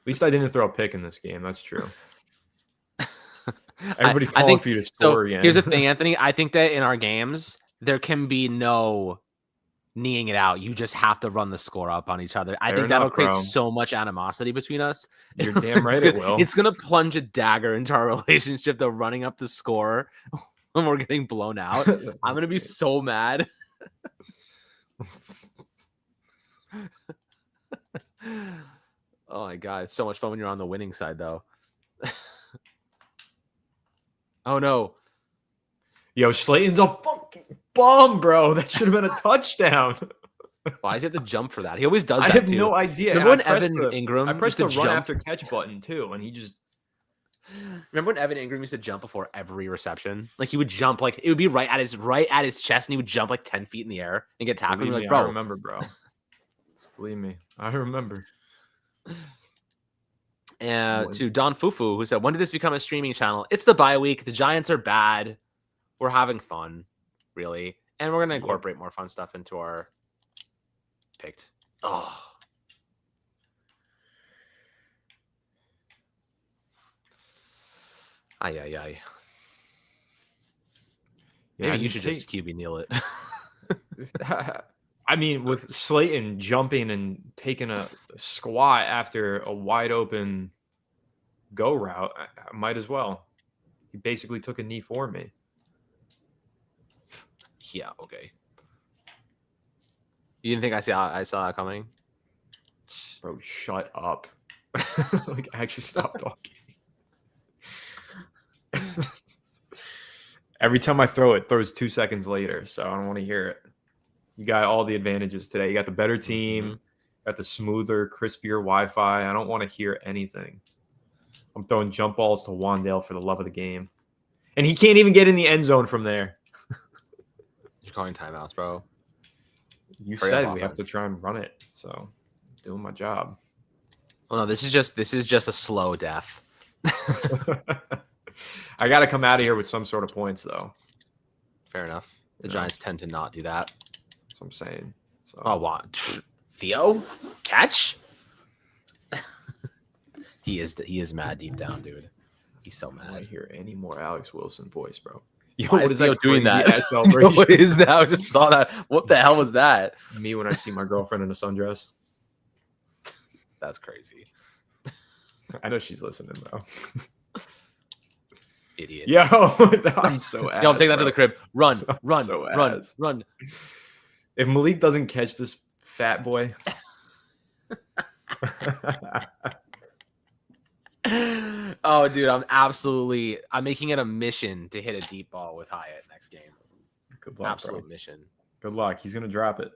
least I didn't throw a pick in this game. That's true. Everybody's calling for you to score again. Here's the thing, Anthony. I think that in our games, there can be no kneeing it out. You just have to run the score up on each other. I think that'll create so much animosity between us. You're damn right it will. It's going to plunge a dagger into our relationship, though, running up the score when we're getting blown out. I'm going to be so mad. Oh, my God. It's so much fun when you're on the winning side, though. Oh, no. Yo, Slayton's a fucking bum, bro. That should have been a touchdown. Why does he have to jump for that? He always does that, I have too. no idea. Remember when Evan Ingram I pressed the used to run jump after catch button, too, and he just... Remember when Evan Ingram used to jump before every reception? Like, he would jump, like, it would be right at his chest, and he would jump, like, 10 feet in the air and get tackled. Believe Like, me, bro. I remember, bro. Believe me. I remember. To Don Fufu, who said, when did this become a streaming channel? It's the bye week. The Giants are bad. We're having fun, really. And we're going to incorporate more fun stuff into our picked. Oh. Ay. Maybe you should just QB kneel it. I mean, with Slayton jumping and taking a squat after a wide open go route, I might as well. He basically took a knee for me. Yeah, okay. You didn't think I saw that coming? Bro, shut up. Like, actually stop talking. Every time I throw it, throws 2 seconds later, so I don't want to hear it. You got all the advantages today. You got the better team, got the smoother, crispier Wi-Fi. I don't want to hear anything. I'm throwing jump balls to Wandale for the love of the game. And he can't even get in the end zone from there. You're calling timeouts, bro. You said we have to try and run it, so I'm doing my job. Oh no, this is just a slow death. I got to come out of here with some sort of points, though. Fair enough. The Giants tend to not do that. That's what I'm saying. So. Oh, wow. Theo? Catch? He is mad deep down, dude. He's so mad. I don't hear any more Alex Wilson voice, bro. Yo, Why what is Theo that doing that? What is that? I just saw that. What the hell was that? Me when I see my girlfriend in a sundress. That's crazy. I know she's listening, though. Idiot. Yo, I'm so ass. Yo, take that bro. to the crib. Run. Run. If Malik doesn't catch this fat boy. Oh, dude, I'm making it a mission to hit a deep ball with Hyatt next game. Good luck, Absolute mission. Good luck. He's going to drop it.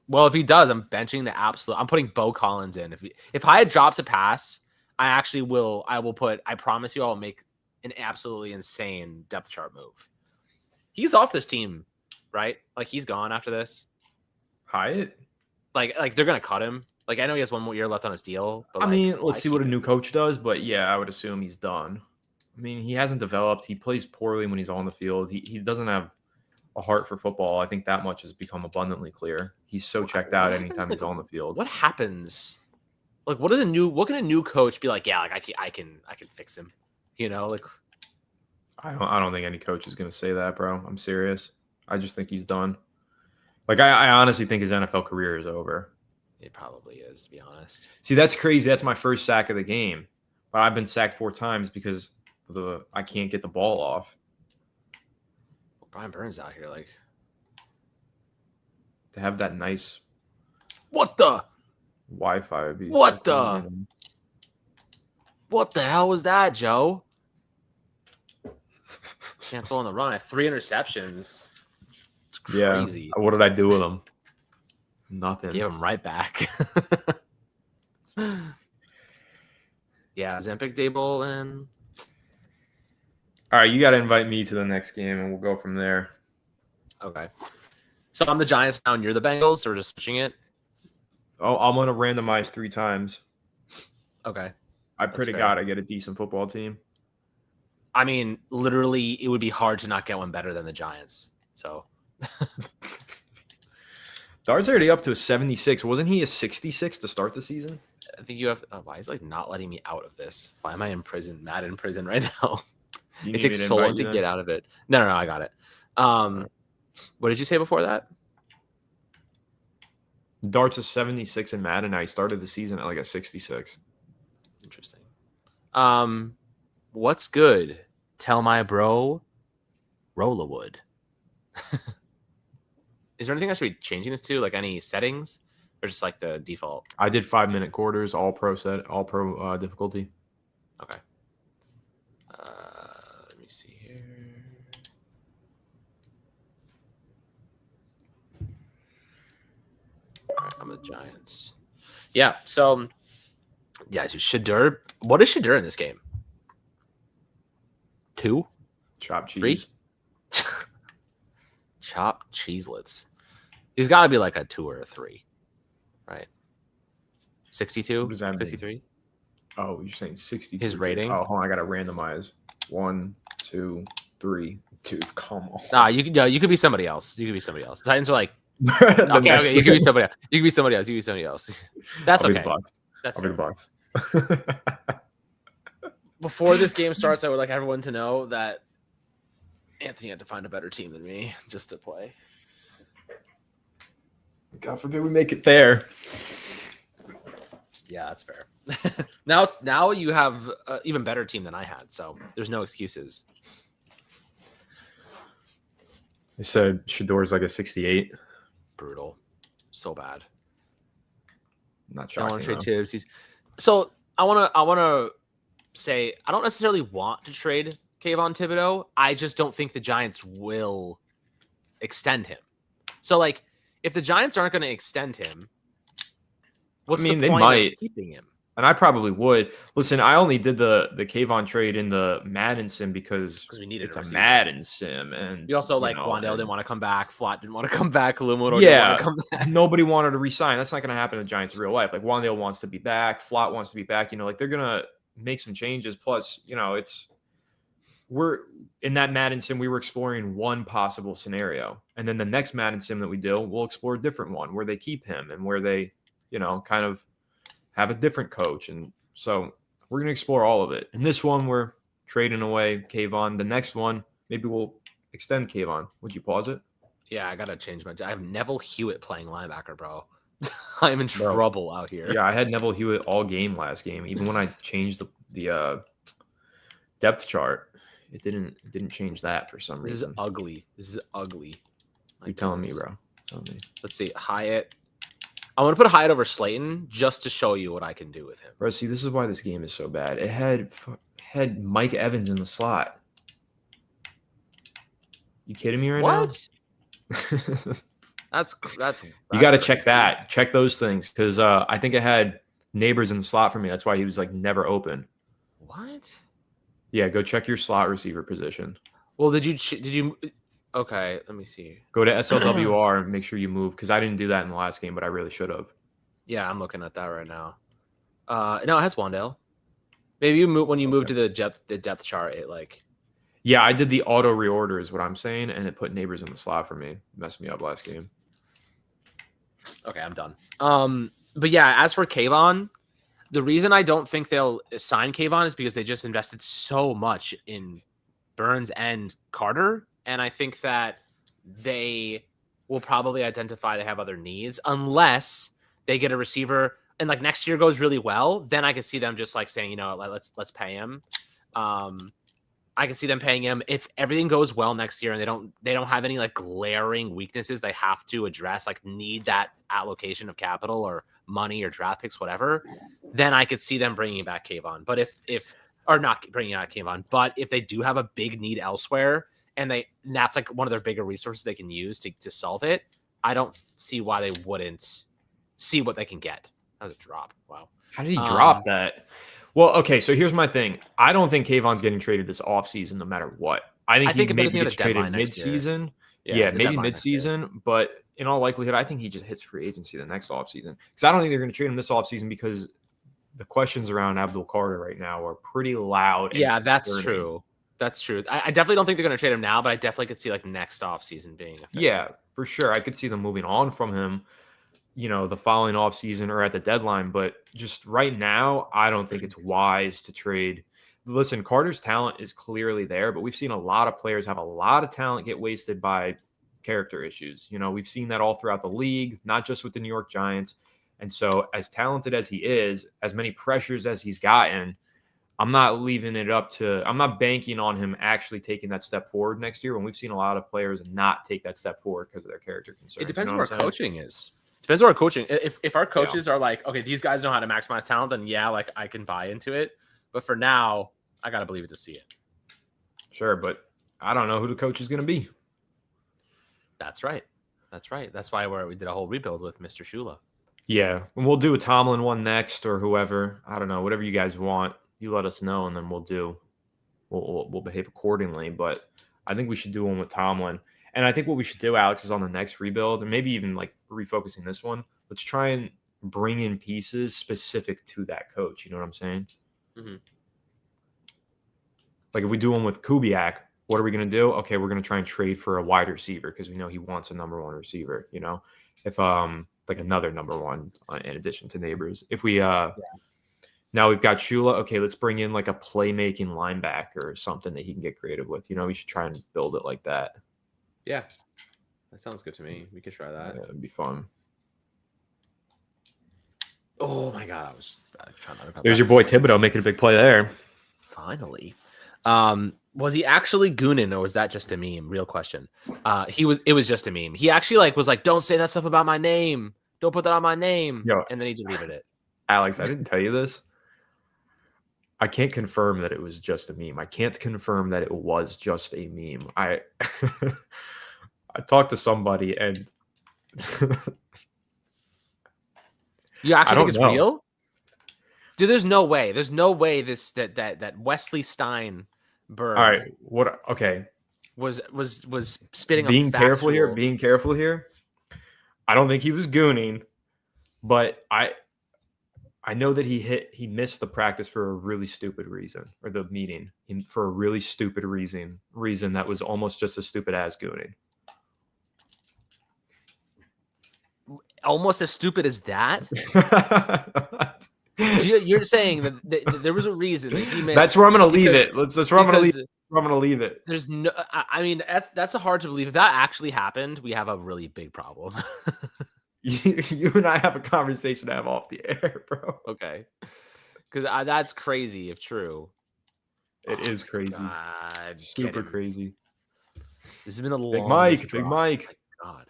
Well, if he does, I'm benching the absolute. I'm putting Bo Collins in. If Hyatt drops a pass, I promise you, I'll make an absolutely insane depth chart move. He's off this team, right? Like, he's gone after this. Hyatt? Like they're gonna cut him. Like, I know he has one more year left on his deal. But I mean, let's see what a new coach does. But yeah, I would assume he's done. I mean, he hasn't developed. He plays poorly when he's on the field. He doesn't have a heart for football. I think that much has become abundantly clear. He's so checked out anytime he's on the field. What happens? Like, what can a new coach be like? Yeah, like I can fix him. You know, like I don't think any coach is gonna say that, bro. I'm serious. I just think he's done. Like, I honestly think his NFL career is over. It probably is, to be honest. See, that's crazy. That's my first sack of the game. But I've been sacked 4 times because I can't get the ball off. Well, Brian Burns out here, like, to have that nice what the Wi-Fi would be what so the cool. What the hell was that, Joe? Can't throw on the run. I have 3 interceptions. It's crazy. Yeah. What did I do with them? Nothing. Gave him right back. Yeah, Zempic, Dable, and All right, you got to invite me to the next game, and we'll go from there. Okay. So I'm the Giants now, and you're the Bengals, or just switching it? Oh, I'm gonna randomize 3 times. Okay. I pretty gotta get a decent football team. I mean, literally, it would be hard to not get one better than the Giants. So. Dart's already up to a 76. Wasn't he a 66 to start the season? I think you have. Oh, why is not letting me out of this? Why am I in prison? Mad in prison right now. It takes so long to get out of it. No, I got it. What did you say before that? Dart's a 76 in Madden. Now he started the season at like a 66. Interesting. What's good? Tell my bro, Rollawood. Is there anything I should be changing this to? Like any settings, or just like the default? I did 5-minute quarters, all pro difficulty. Okay. Let me see here. All right, I'm the Giants. Yeah. So, yeah, Shadur. What is Shadur in this game? 2? Chopped cheese. 3? Chopped cheeselets. He's got to be like a 2 or a 3, right? 62? 63? Oh, you're saying 62. His rating? Oh, hold on. I got to randomize. 1, 2, 3. Dude, come on. Nah, you could be somebody else. You could be somebody else. The Titans are like, okay, you could be somebody else. You could be somebody else. You could be somebody else. That's okay. That's the box. Before this game starts, I would like everyone to know that Anthony had to find a better team than me just to play. God forbid we make it there. Yeah, that's fair. Now you have an even better team than I had, so there's no excuses. They said Shador's like a 68. Brutal. So bad. Not shocking. I want to trade Tibbs. So I wanna say I don't necessarily want to trade Kayvon Thibodeau. I just don't think the Giants will extend him. So like if the Giants aren't going to extend him, what's the point of keeping him? And I probably would. Listen, I only did the Kayvon trade in the Madden sim because we needed it's a Madden sim. And we also Wandale didn't want to come back. Flat didn't want to come back. Lumoro didn't want to come back. Nobody wanted to resign. That's not going to happen in the Giants in real life. Like Wandale wants to be back. Flat wants to be back. Like they're going to make some changes. Plus, we're in that Madden sim, we were exploring one possible scenario. And then the next Madden sim that we do, we'll explore a different one where they keep him and where they, kind of have a different coach. And so we're going to explore all of it. And this one, we're trading away Kayvon. The next one, maybe we'll extend Kayvon. Would you pause it? Yeah, I got to change I have Neville Hewitt playing linebacker, bro. I'm in trouble out here. Yeah, I had Neville Hewitt all game last game. Even when I changed the depth chart, it didn't change that for some reason. This is ugly. You're telling me, bro. Tell me. Let's see. Hyatt. I want to put Hyatt over Slayton just to show you what I can do with him. Bro, see, this is why this game is so bad. It had Mike Evans in the slot. You kidding me right now? What? That's you got to check that. Check those things because I think it had Neighbors in the slot for me. That's why he was never open. What? Yeah, go check your slot receiver position. Well, did you? Okay, let me see. Go to SLWR and make sure you move because I didn't do that in the last game, but I really should have. Yeah, I'm looking at that right now. No, it has Wandale. Maybe you move when you move to the depth chart. It Yeah, I did the auto reorder is what I'm saying, and it put Neighbors in the slot for me. Messed me up last game. Okay, I'm done. But yeah, as for Kayvon, the reason I don't think they'll sign Kayvon is because they just invested so much in Burns and Carter. And I think that they will probably identify they have other needs unless they get a receiver and next year goes really well. Then I could see them just saying, let's pay him. I can see them paying him if everything goes well next year and they don't have any glaring weaknesses they have to address, need that allocation of capital or money or draft picks, whatever. Then I could see them bringing back Kayvon. But if not bringing out Kayvon, but if they do have a big need elsewhere and that's one of their bigger resources they can use to solve it, I don't see why they wouldn't see what they can get. That was a drop. Wow. How did he drop that? Well, okay, so here's my thing. I don't think Kayvon's getting traded this offseason no matter what. I think I he think if maybe anything, at gets the traded deadline next year. mid-season. Yeah, Yeah, the maybe deadline next year. mid-season, but in all likelihood, I think he just hits free agency the next offseason. Because I don't think they're going to trade him this offseason because the questions around Abdul Carter right now are pretty loud and Yeah, that's concerning. true. That's true. I definitely don't think they're going to trade him now, but I definitely could see like next offseason being a thing. Yeah, for sure. I could see them moving on from him, the following offseason or at the deadline. But just right now, I don't think it's wise to trade. Listen, Carter's talent is clearly there, but we've seen a lot of players have a lot of talent get wasted by character issues. We've seen that all throughout the league, not just with the New York Giants. And so, as talented as he is, as many pressures as he's gotten, I'm not I'm not banking on him actually taking that step forward next year when we've seen a lot of players not take that step forward because of their character concerns. It depends what where I'm our saying? coaching is. Depends where our coaching. If our coaches are like, okay, these guys know how to maximize talent, then yeah, like I can buy into it. But for now, I gotta believe it to see it. Sure, but I don't know who the coach is going to be. That's right. That's right. That's why we did a whole rebuild with Mr. Shula. Yeah, and we'll do a Tomlin one next or whoever. I don't know, whatever you guys want. You let us know, and then we'll behave accordingly. But I think we should do one with Tomlin. And I think what we should do, Alex, is on the next rebuild, and maybe even like refocusing this one, let's try and bring in pieces specific to that coach. You know what I'm saying? Mm-hmm. Like if we do one with Kubiak, what are we going to do? Okay, we're going to try and trade for a wide receiver because we know he wants a number one receiver. If like another number one in addition to Neighbors. If we now we've got Shula. Okay, let's bring in like a playmaking linebacker or something that he can get creative with. We should try and build it like that. Yeah, that sounds good to me. We could try that. Yeah, it'd be fun. Oh my god, I was trying to. There's your boy Thibodeau making a big play there. Finally. Was he actually gooning or was that just a meme? Real question. It was just a meme. He actually was like, don't say that stuff about my name. Don't put that on my name. Yo, and then he deleted it. Alex, I didn't tell you this. I can't confirm that it was just a meme. I can't confirm that it was just a meme. I talked to somebody and you actually think it's know. real? Dude, there's no way. There's no way that Wesley Steinberg. All right. What? Okay. Was spitting. Being careful here. Being careful here. I don't think he was gooning, but I know that he missed the practice for a really stupid reason, or the meeting for a really stupid reason that was almost just as stupid as gooning. Almost as stupid as that. You're saying that there was a reason that he missed. That's where I'm going to leave it. That's where I'm going to leave it. There's no. I mean, that's hard to believe. If that actually happened, we have a really big problem. You and I have a conversation to have off the air, bro. Okay, because that's crazy if true. It is crazy. God, super crazy. This has been a Big long Mike. Big Mike. Oh God.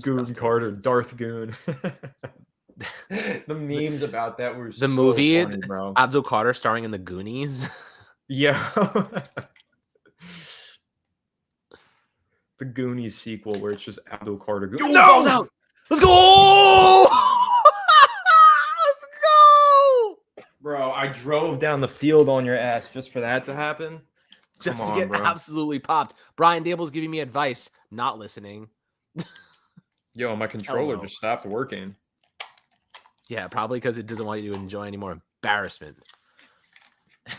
Goon Carter, Darth Goon. The memes about that were the movie, funny, bro. Abdul Carter starring in the Goonies. Yeah. The Goonies sequel where it's just Abdul Carter. No! Ball's out. Let's go! Let's go! Bro, I drove down the field on your ass just for that to happen. Just to get absolutely popped. Brian Dable's giving me advice, not listening. Yo, my controller just stopped working. Yeah, probably because it doesn't want you to enjoy any more embarrassment.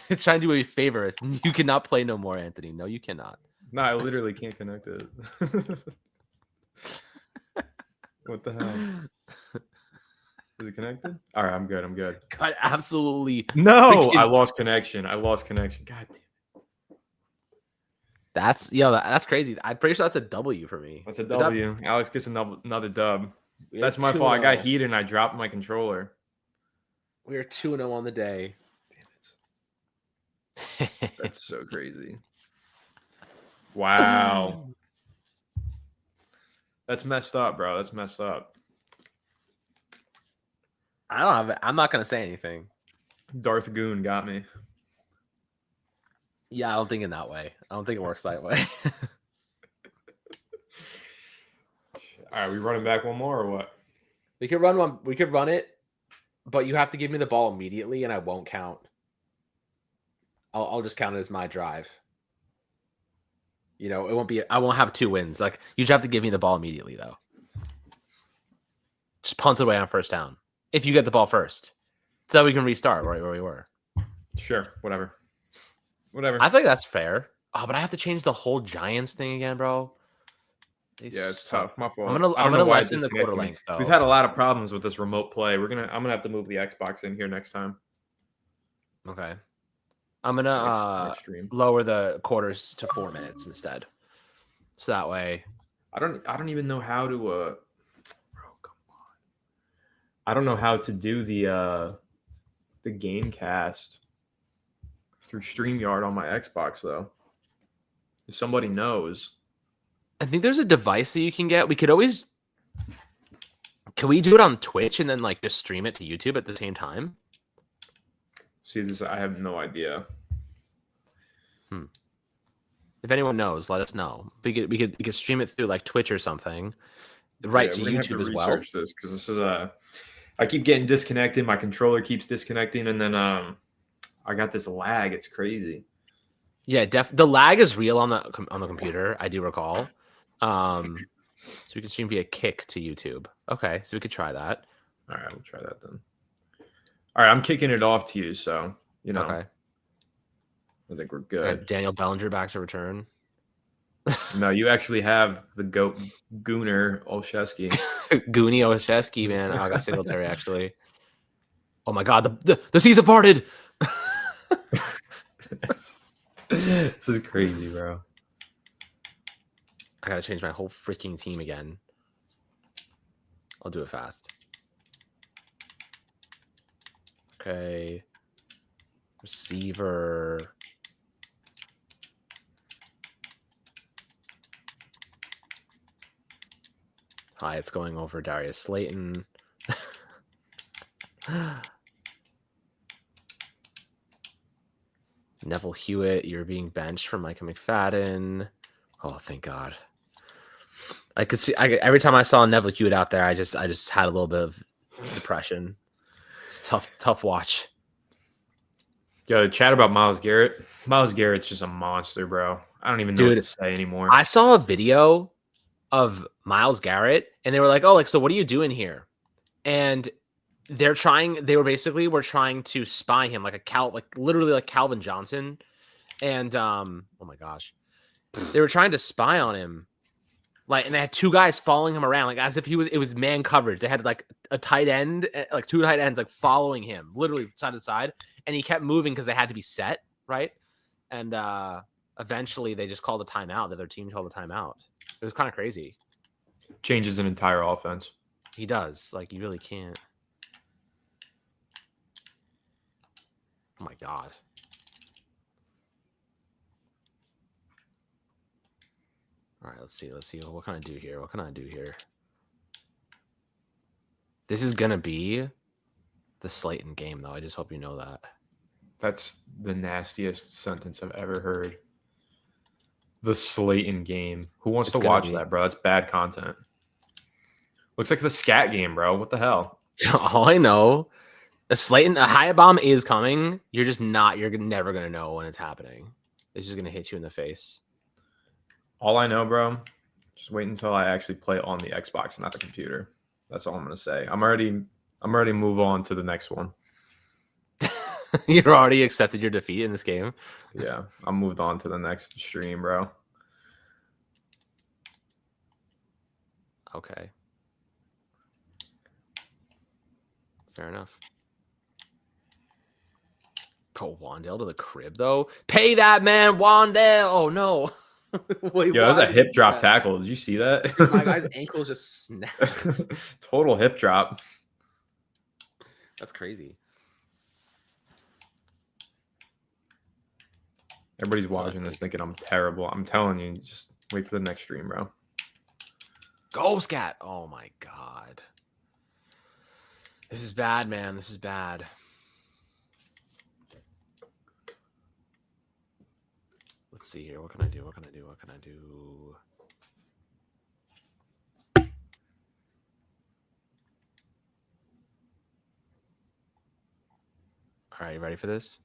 It's trying to do you a favor. You cannot play no more, Anthony. No, you cannot. No, I literally can't connect it. What the hell? Is it connected? All right, I'm good. God, absolutely. No, I lost connection. God damn. That's crazy. I'm pretty sure that's a W for me. That's a W. Alex gets another dub. That's my fault. I got heated and I dropped my controller. We are 2-0 on the day. Damn it. That's so crazy. Wow. That's messed up, bro. That's messed up. I'm not gonna say anything. Darth Goon got me. Yeah, I don't think in that way. I don't think it works that way. All right, we running back one more or what? We could run one. We could run it, but you have to give me the ball immediately, and I won't count. I'll just count it as my drive. You know, it won't be. I won't have 2 wins. Like you just have to give me the ball immediately, though. Just punt away on first down if you get the ball first, so we can restart right where we were. Sure, whatever. I think that's fair. Oh, but I have to change the whole Giants thing again, bro. Yeah, it's tough. My fault. I'm gonna lessen the quarter length though. We've had a lot of problems with this remote play. I'm gonna have to move the Xbox in here next time. Okay. I'm gonna lower the quarters to 4 minutes instead. So that way. I don't even know how to bro, come on. I don't know how to do the game cast through StreamYard on my Xbox though. If somebody knows. I think there's a device that you can get. We could always. Can we do it on Twitch and then like just stream it to YouTube at the same time? See this, I have no idea. If anyone knows, let us know. We could stream it through like Twitch or something, right to YouTube as well. Research this because this is I keep getting disconnected. My controller keeps disconnecting, and then I got this lag. It's crazy. Yeah, the lag is real on the computer. I do recall. So we can stream via Kick to YouTube. Okay, so we could try that. All right, we'll try that then. All right, I'm kicking it off to you, so you know. Okay. I think we're good. Daniel Bellinger back to return. No, you actually have the goat Gooner Olszewski. Goonie Olszewski, man. Oh, I got Singletary actually. Oh my God, the season parted. This is crazy, bro. I gotta change my whole freaking team again. I'll do it fast. Okay. Receiver. Hi, it's going over Darius Slayton. Neville Hewitt, you're being benched for Micah McFadden. Oh, thank God. I could see every time I saw Neville Hewitt out there, I just had a little bit of depression. It's tough watch. Yo, chat about Myles Garrett. Myles Garrett's just a monster, bro. I don't even know what to say anymore. I saw a video of Myles Garrett, and they were like, "Oh, like, so what are you doing here?" And they were trying to spy him literally like Calvin Johnson. And oh my gosh. They were trying to spy on him. Like, and they had 2 guys following him around, like as if it was man coverage. They had like a tight end, like 2 tight ends, like following him, literally side to side. And he kept moving because they had to be set, right? And eventually they just called a timeout. The other team called a timeout. It was kind of crazy. Changes an entire offense. He does. Like, you really can't. Oh my God. All right, let's see. What can I do here? This is going to be the Slayton game, though. I just hope you know that. That's the nastiest sentence I've ever heard. The Slayton game. Who wants to watch that, bro? It's bad content. Looks like the scat game, bro. What the hell? All I know, a high bomb is coming. You're never going to know when it's happening. It's just going to hit you in the face. All I know, bro, just wait until I actually play on the Xbox and not the computer. That's all I'm going to say. I'm already move on to the next one. You've already accepted your defeat in this game? Yeah, I'm moved on to the next stream, bro. Okay. Fair enough. Oh, Wandale to the crib, though. Pay that man, Wandale. Oh, no. Wait, that was a hip drop tackle. Did you see that? My guy's ankle just snapped. Total hip drop. That's crazy. Everybody's watching this thinking I'm terrible. I'm telling you, just wait for the next stream, bro. Go, Scat. Oh, my God. This is bad, man. This is bad. Let's see here. What can I do? All right, you ready for this?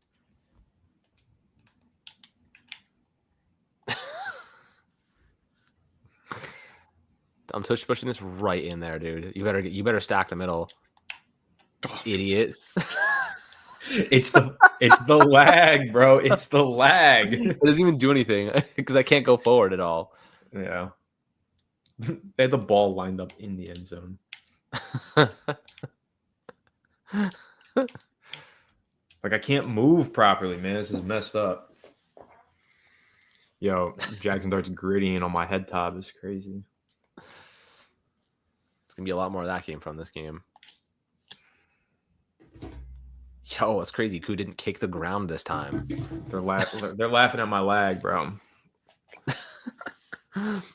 I'm tush pushing this right in there, dude. You better stack the middle. Idiot. It's the lag, bro. It's the lag. It doesn't even do anything because I can't go forward at all. Yeah. They had the ball lined up in the end zone. Like, I can't move properly, man. This is messed up. Yo, Jackson Dart's grittying on my head top. It's crazy. It's gonna be a lot more of that game from this game. Yo, it's crazy. Koo didn't kick the ground this time. They're laughing at my lag, bro.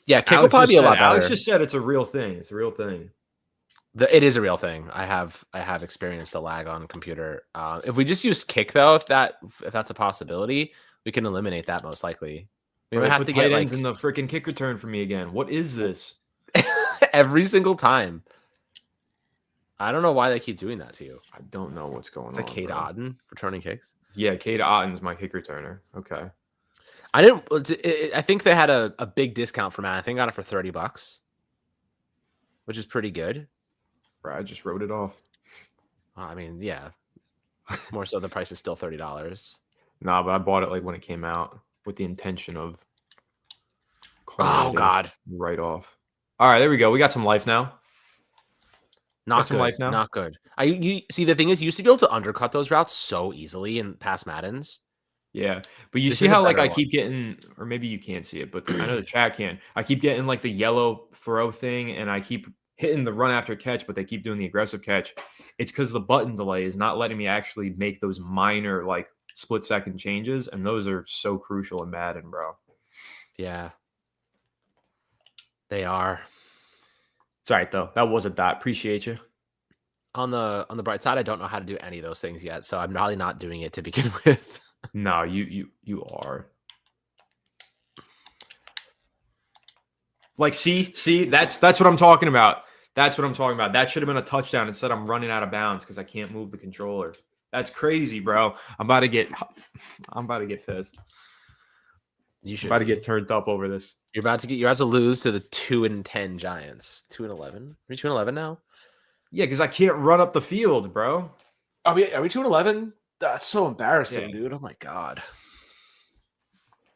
Yeah, kick will probably be a lot better. Alex just said it's a real thing. It's a real thing. It is a real thing. I have experienced a lag on computer. If we just use kick though, if that's a possibility, we can eliminate that most likely. We might have to get ends in the freaking kick return for me again. What is this? Every single time. I don't know why they keep doing that to you. I don't know what's going on. It's like Cade Otton returning kicks. Yeah, Cade Otton's my kick returner. Okay. I think they had a big discount for Madden. I think I got it for $30, which is pretty good. I just wrote it off. I mean, yeah. More so, the price is still $30. Nah, but I bought it like when it came out with the intention of. Oh God! Right off. All right, there we go. We got some life now. Not good. Life now. Not good. You see, the thing is, you used to be able to undercut those routes so easily in past Maddens. Yeah, but you see how like I keep getting, or maybe you can't see it, but I know the chat can. I keep getting like the yellow throw thing, and I keep hitting the run after catch, but they keep doing the aggressive catch. It's because the button delay is not letting me actually make those minor like split-second changes, and those are so crucial in Madden, bro. Yeah, they are. It's all right though. That was a dot. Appreciate you. On the bright side, I don't know how to do any of those things yet, so I'm probably not doing it to begin with. No, you are. Like, see, that's what I'm talking about. That's what I'm talking about. That should have been a touchdown. Instead, I'm running out of bounds because I can't move the controller. That's crazy, bro. I'm about to get pissed. You should. I'm about to get turned up over this. You're about to lose to the 2-10 Giants. 2-11. Are we 2-11 now? Yeah, because I can't run up the field, bro. Are we 2-11? That's so embarrassing, dude. Oh my God.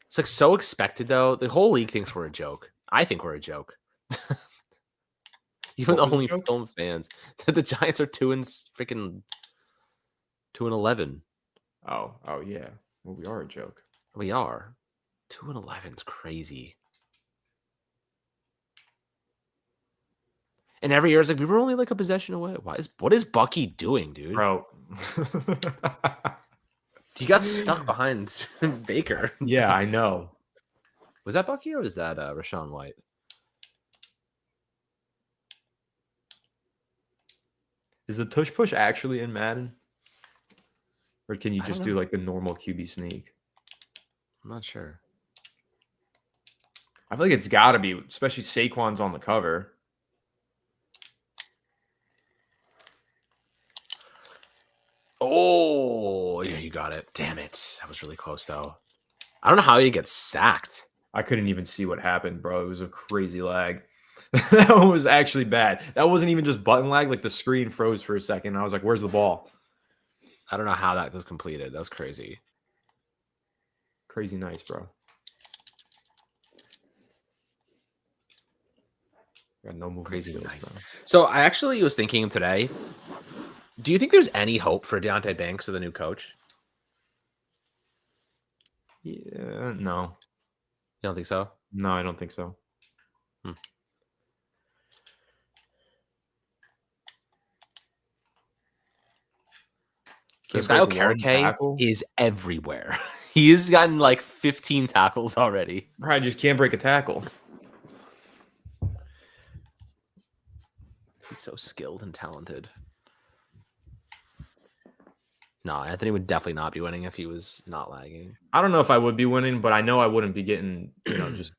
It's like so expected though. The whole league thinks we're a joke. I think we're a joke. Even the only film fans that the Giants are 2-11. Oh yeah. Well, we are a joke. We are. 2-11 is crazy. And every year it's like we were only like a possession away. What is Bucky doing, dude? Bro. He got stuck behind Baker. Yeah, I know. Was that Bucky or was that Rashawn White? Is the tush push actually in Madden? Or can you just do like the normal QB sneak? I'm not sure. I feel like it's got to be, especially Saquon's on the cover. Oh, yeah, you got it. Damn it. That was really close, though. I don't know how you get sacked. I couldn't even see what happened, bro. It was a crazy lag. That one was actually bad. That wasn't even just button lag. Like the screen froze for a second. I was like, where's the ball? I don't know how that was completed. That was crazy. Crazy nice, bro. Got no movement. Crazy nice. Bro. So I actually was thinking today, do you think there's any hope for Deontay Banks or the new coach? Yeah, no. You don't think so? No, I don't think so. Kyle Karake is everywhere. He's gotten like 15 tackles already. Right, just can't break a tackle. He's so skilled and talented. No, Anthony would definitely not be winning if he was not lagging. I don't know if I would be winning, but I know I wouldn't be getting, just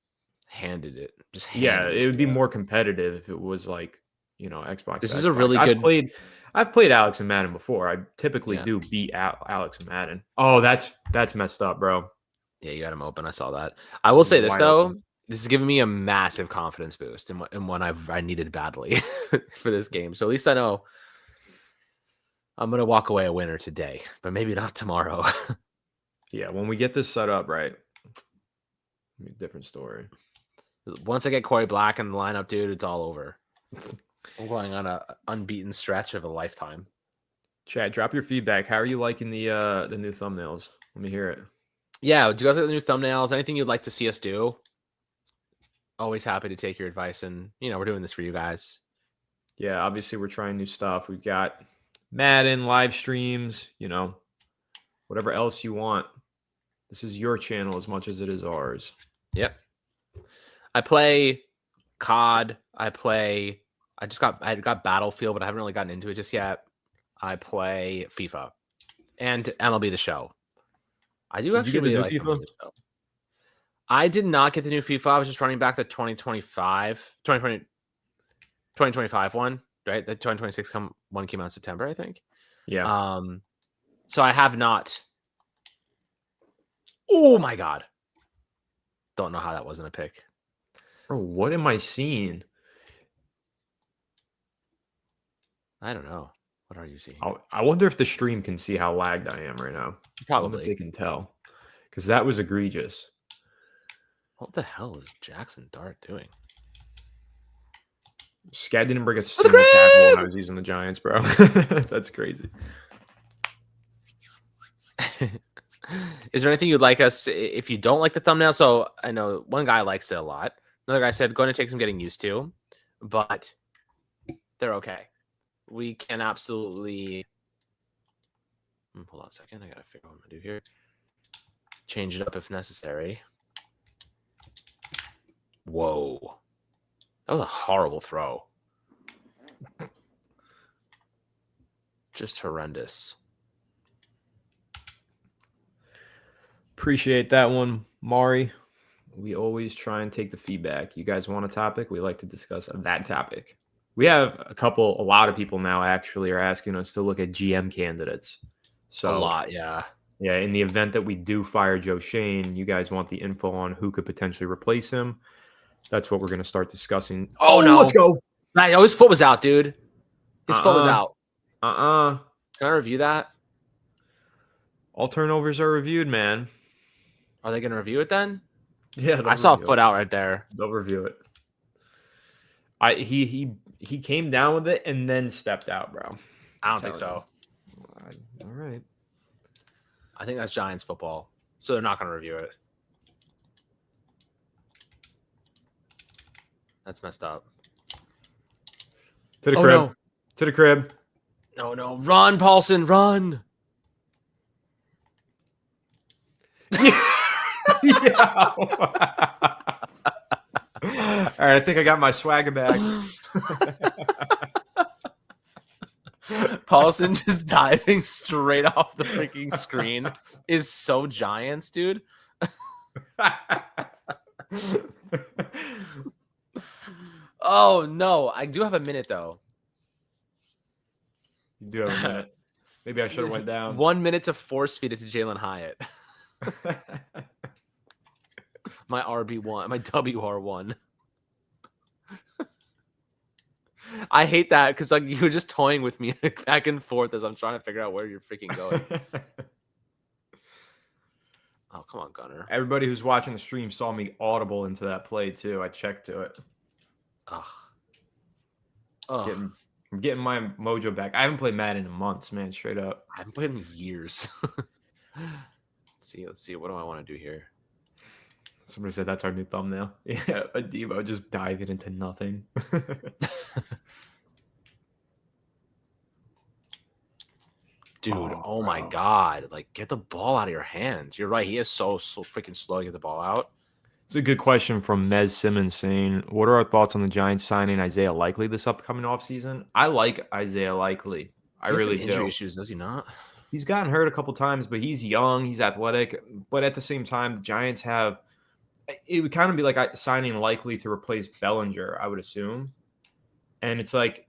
handed it. It would be more competitive if it was like, Xbox. This is a really good. I've played Alex and Madden before. I typically Yeah. do beat Alex and Madden. Oh, that's messed up, bro. Yeah, you got him open. I saw that. I will He's say this wide open. though. This is giving me a massive confidence boost in what I needed badly for this game. So at least I know I'm gonna walk away a winner today, but maybe not tomorrow. Yeah, when we get this set up right, different story. Once I get Corey Black in the lineup, dude, it's all over. I'm going on a unbeaten stretch of a lifetime. Chad, drop your feedback. How are you liking the new thumbnails? Let me hear it. Yeah, do you guys like the new thumbnails? Anything you'd like to see us do? Always happy to take your advice, and we're doing this for you guys. Yeah, obviously we're trying new stuff. We've got Madden live streams, whatever else you want. This is your channel as much as it is ours. Yep. I play COD. I got Battlefield, but I haven't really gotten into it just yet. I play FIFA and MLB The Show. I do actually really like MLB The Show. I did not get the new FIFA. I was just running back the 2025 one, right? The 2026 one came out in September, I think. Yeah. So I have not. Oh my God. Don't know how that wasn't a pick. Bro, what am I seeing? I don't know. What are you seeing? I wonder if the stream can see how lagged I am right now. Probably. If they can tell. Because that was egregious. What the hell is Jackson Dart doing? Scad didn't bring a single tackle when I was using the Giants, bro. That's crazy. Is there anything you'd like us, if you don't like the thumbnail? So I know one guy likes it a lot. Another guy said, going to take some getting used to, but they're okay. We can absolutely. Hold on a second. I got to figure out what I'm going to do here. Change it up if necessary. Whoa. That was a horrible throw. Just horrendous. Appreciate that one, Mari. We always try and take the feedback. You guys want a topic? We like to discuss that topic. We have a lot of people now actually are asking us to look at GM candidates. So a lot, yeah. Yeah, in the event that we do fire Joe Shane, you guys want the info on who could potentially replace him. That's what we're going to start discussing. Oh, no. Let's go. His foot was out, dude. His foot was out. Can I review that? All turnovers are reviewed, man. Are they going to review it then? Yeah, I saw a foot out right there. They'll review it. He came down with it and then stepped out, bro. I don't think so. All right. I think that's Giants football, so they're not going to review it. That's messed up. To the crib. No. To the crib. No. Run, Paulson, run. Yeah. All right, I think I got my swagger back. Paulson just diving straight off the freaking screen is so Giants, dude. Oh, no. I do have a minute, though. You do have a minute. Maybe I should have went down. 1 minute to force feed it to Jalen Hyatt. My RB1, my WR1. I hate that because like you were just toying with me back and forth as I'm trying to figure out where you're freaking going. Oh, come on, Gunner. Everybody who's watching the stream saw me audible into that play too. I checked to it. Ugh. I'm getting my mojo back. I haven't played Madden in months, man. Straight up. I haven't played in years. Let's see. What do I want to do here? Somebody said that's our new thumbnail. Yeah, a Devo just diving into nothing. Dude, oh my God. Like, get the ball out of your hands. You're right. He is so freaking slow to get the ball out. It's a good question from Mez Simmons saying, what are our thoughts on the Giants signing Isaiah Likely this upcoming offseason? I like Isaiah Likely. I really do. Injury issues, does he not? He's gotten hurt a couple times, but he's young. He's athletic. But at the same time, the Giants have – it would kind of be like signing Likely to replace Bellinger, I would assume. And it's like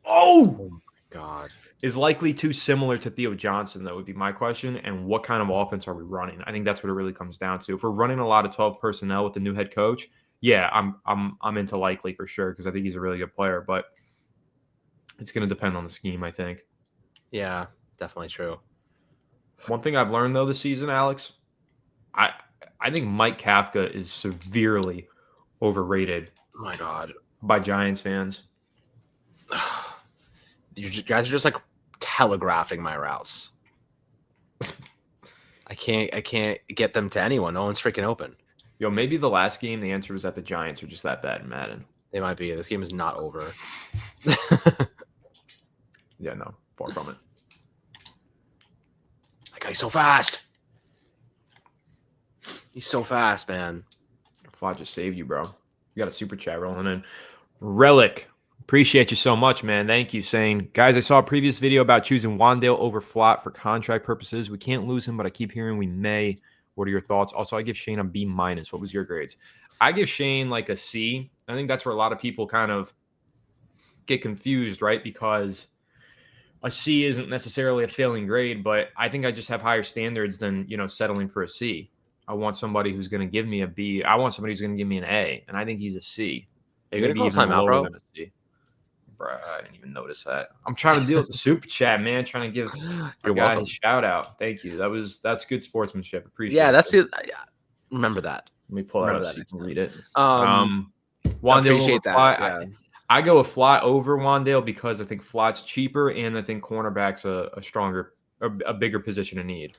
Oh, Oh my God. is likely too similar to Theo Johnson, that would be my question. And what kind of offense are we running? I think that's what it really comes down to. If we're running a lot of 12 personnel with the new head coach, yeah, I'm into Likely for sure because I think he's a really good player, but it's going to depend on the scheme, I think. Yeah, definitely true. One thing I've learned though this season, Alex, I think Mike Kafka is severely overrated Oh my God. by Giants fans. You guys are just like telegraphing my routes. I can't get them to anyone. No one's freaking open. Yo, maybe the last game the answer was that the Giants are just that bad in Madden. They might be. This game is not over. Yeah, no, far from it. That guy's so fast. He's so fast, man. Fly just saved you, bro. You got a super chat rolling in. Relic, appreciate you so much, man. Thank you. Saying, guys, I saw a previous video about choosing Wandale over Flott for contract purposes. We can't lose him, but I keep hearing we may. What are your thoughts? Also, I give Shane a B-. What was your grades? I give Shane like a C. I think that's where a lot of people kind of get confused, right? Because a C isn't necessarily a failing grade, but I think I just have higher standards than, settling for a C. I want somebody who's going to give me a B. I want somebody who's going to give me an A, and I think he's a C. Are you going to call timeout, bro? Bro, I didn't even notice that. I'm trying to deal with the super chat, man. Trying to give your guy a shout out. Thank you. That's good sportsmanship. Appreciate it. Yeah, that's it. Remember that. Let me pull that up so you can read it. Wandale appreciate that. Yeah. I go with Flott over Wandale because I think Flott's cheaper, and I think cornerback's a bigger position to need.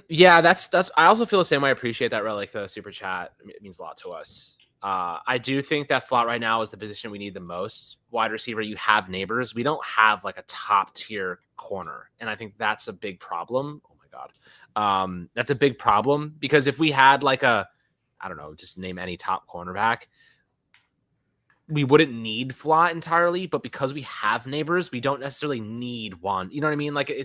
Yeah, that's. I also feel the same way. I appreciate that. Relic, the super chat. It means a lot to us. I do think that Flott right now is the position we need the most. Wide receiver, you have Neighbors. We don't have like a top tier corner, and I think that's a big problem. Oh my God, that's a big problem because if we had like I don't know, just name any top cornerback, we wouldn't need Flott entirely. But because we have Neighbors, we don't necessarily need one. You know what I mean? Like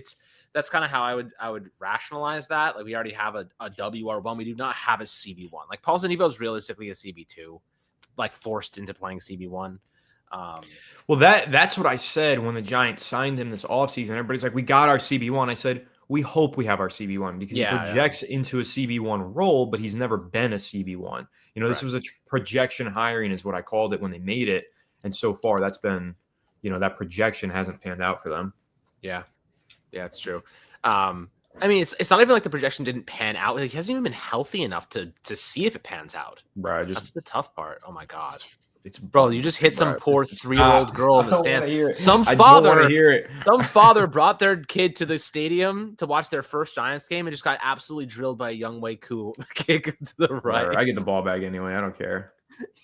that's kind of how I would rationalize that. Like we already have a WR1. We do not have a CB1. Like Paulson Debo is realistically a CB2, like forced into playing CB1. Well, that's what I said when the Giants signed him this offseason. Everybody's like, we got our CB1. I said, we hope we have our CB1 because he projects into a CB1 role, but he's never been a CB1. This was a projection hiring is what I called it when they made it. And so far that's been, that projection hasn't panned out for them. Yeah. Yeah, it's true. I mean, it's not even like the projection didn't pan out. Like, he hasn't even been healthy enough to see if it pans out. Right. That's the tough part. Oh my God. It's bro, you just hit some poor 3-year-old girl in the stands. Some father brought their kid to the stadium to watch their first Giants game and just got absolutely drilled by a Young Wei Koo kick to the right. I get the ball back anyway. I don't care.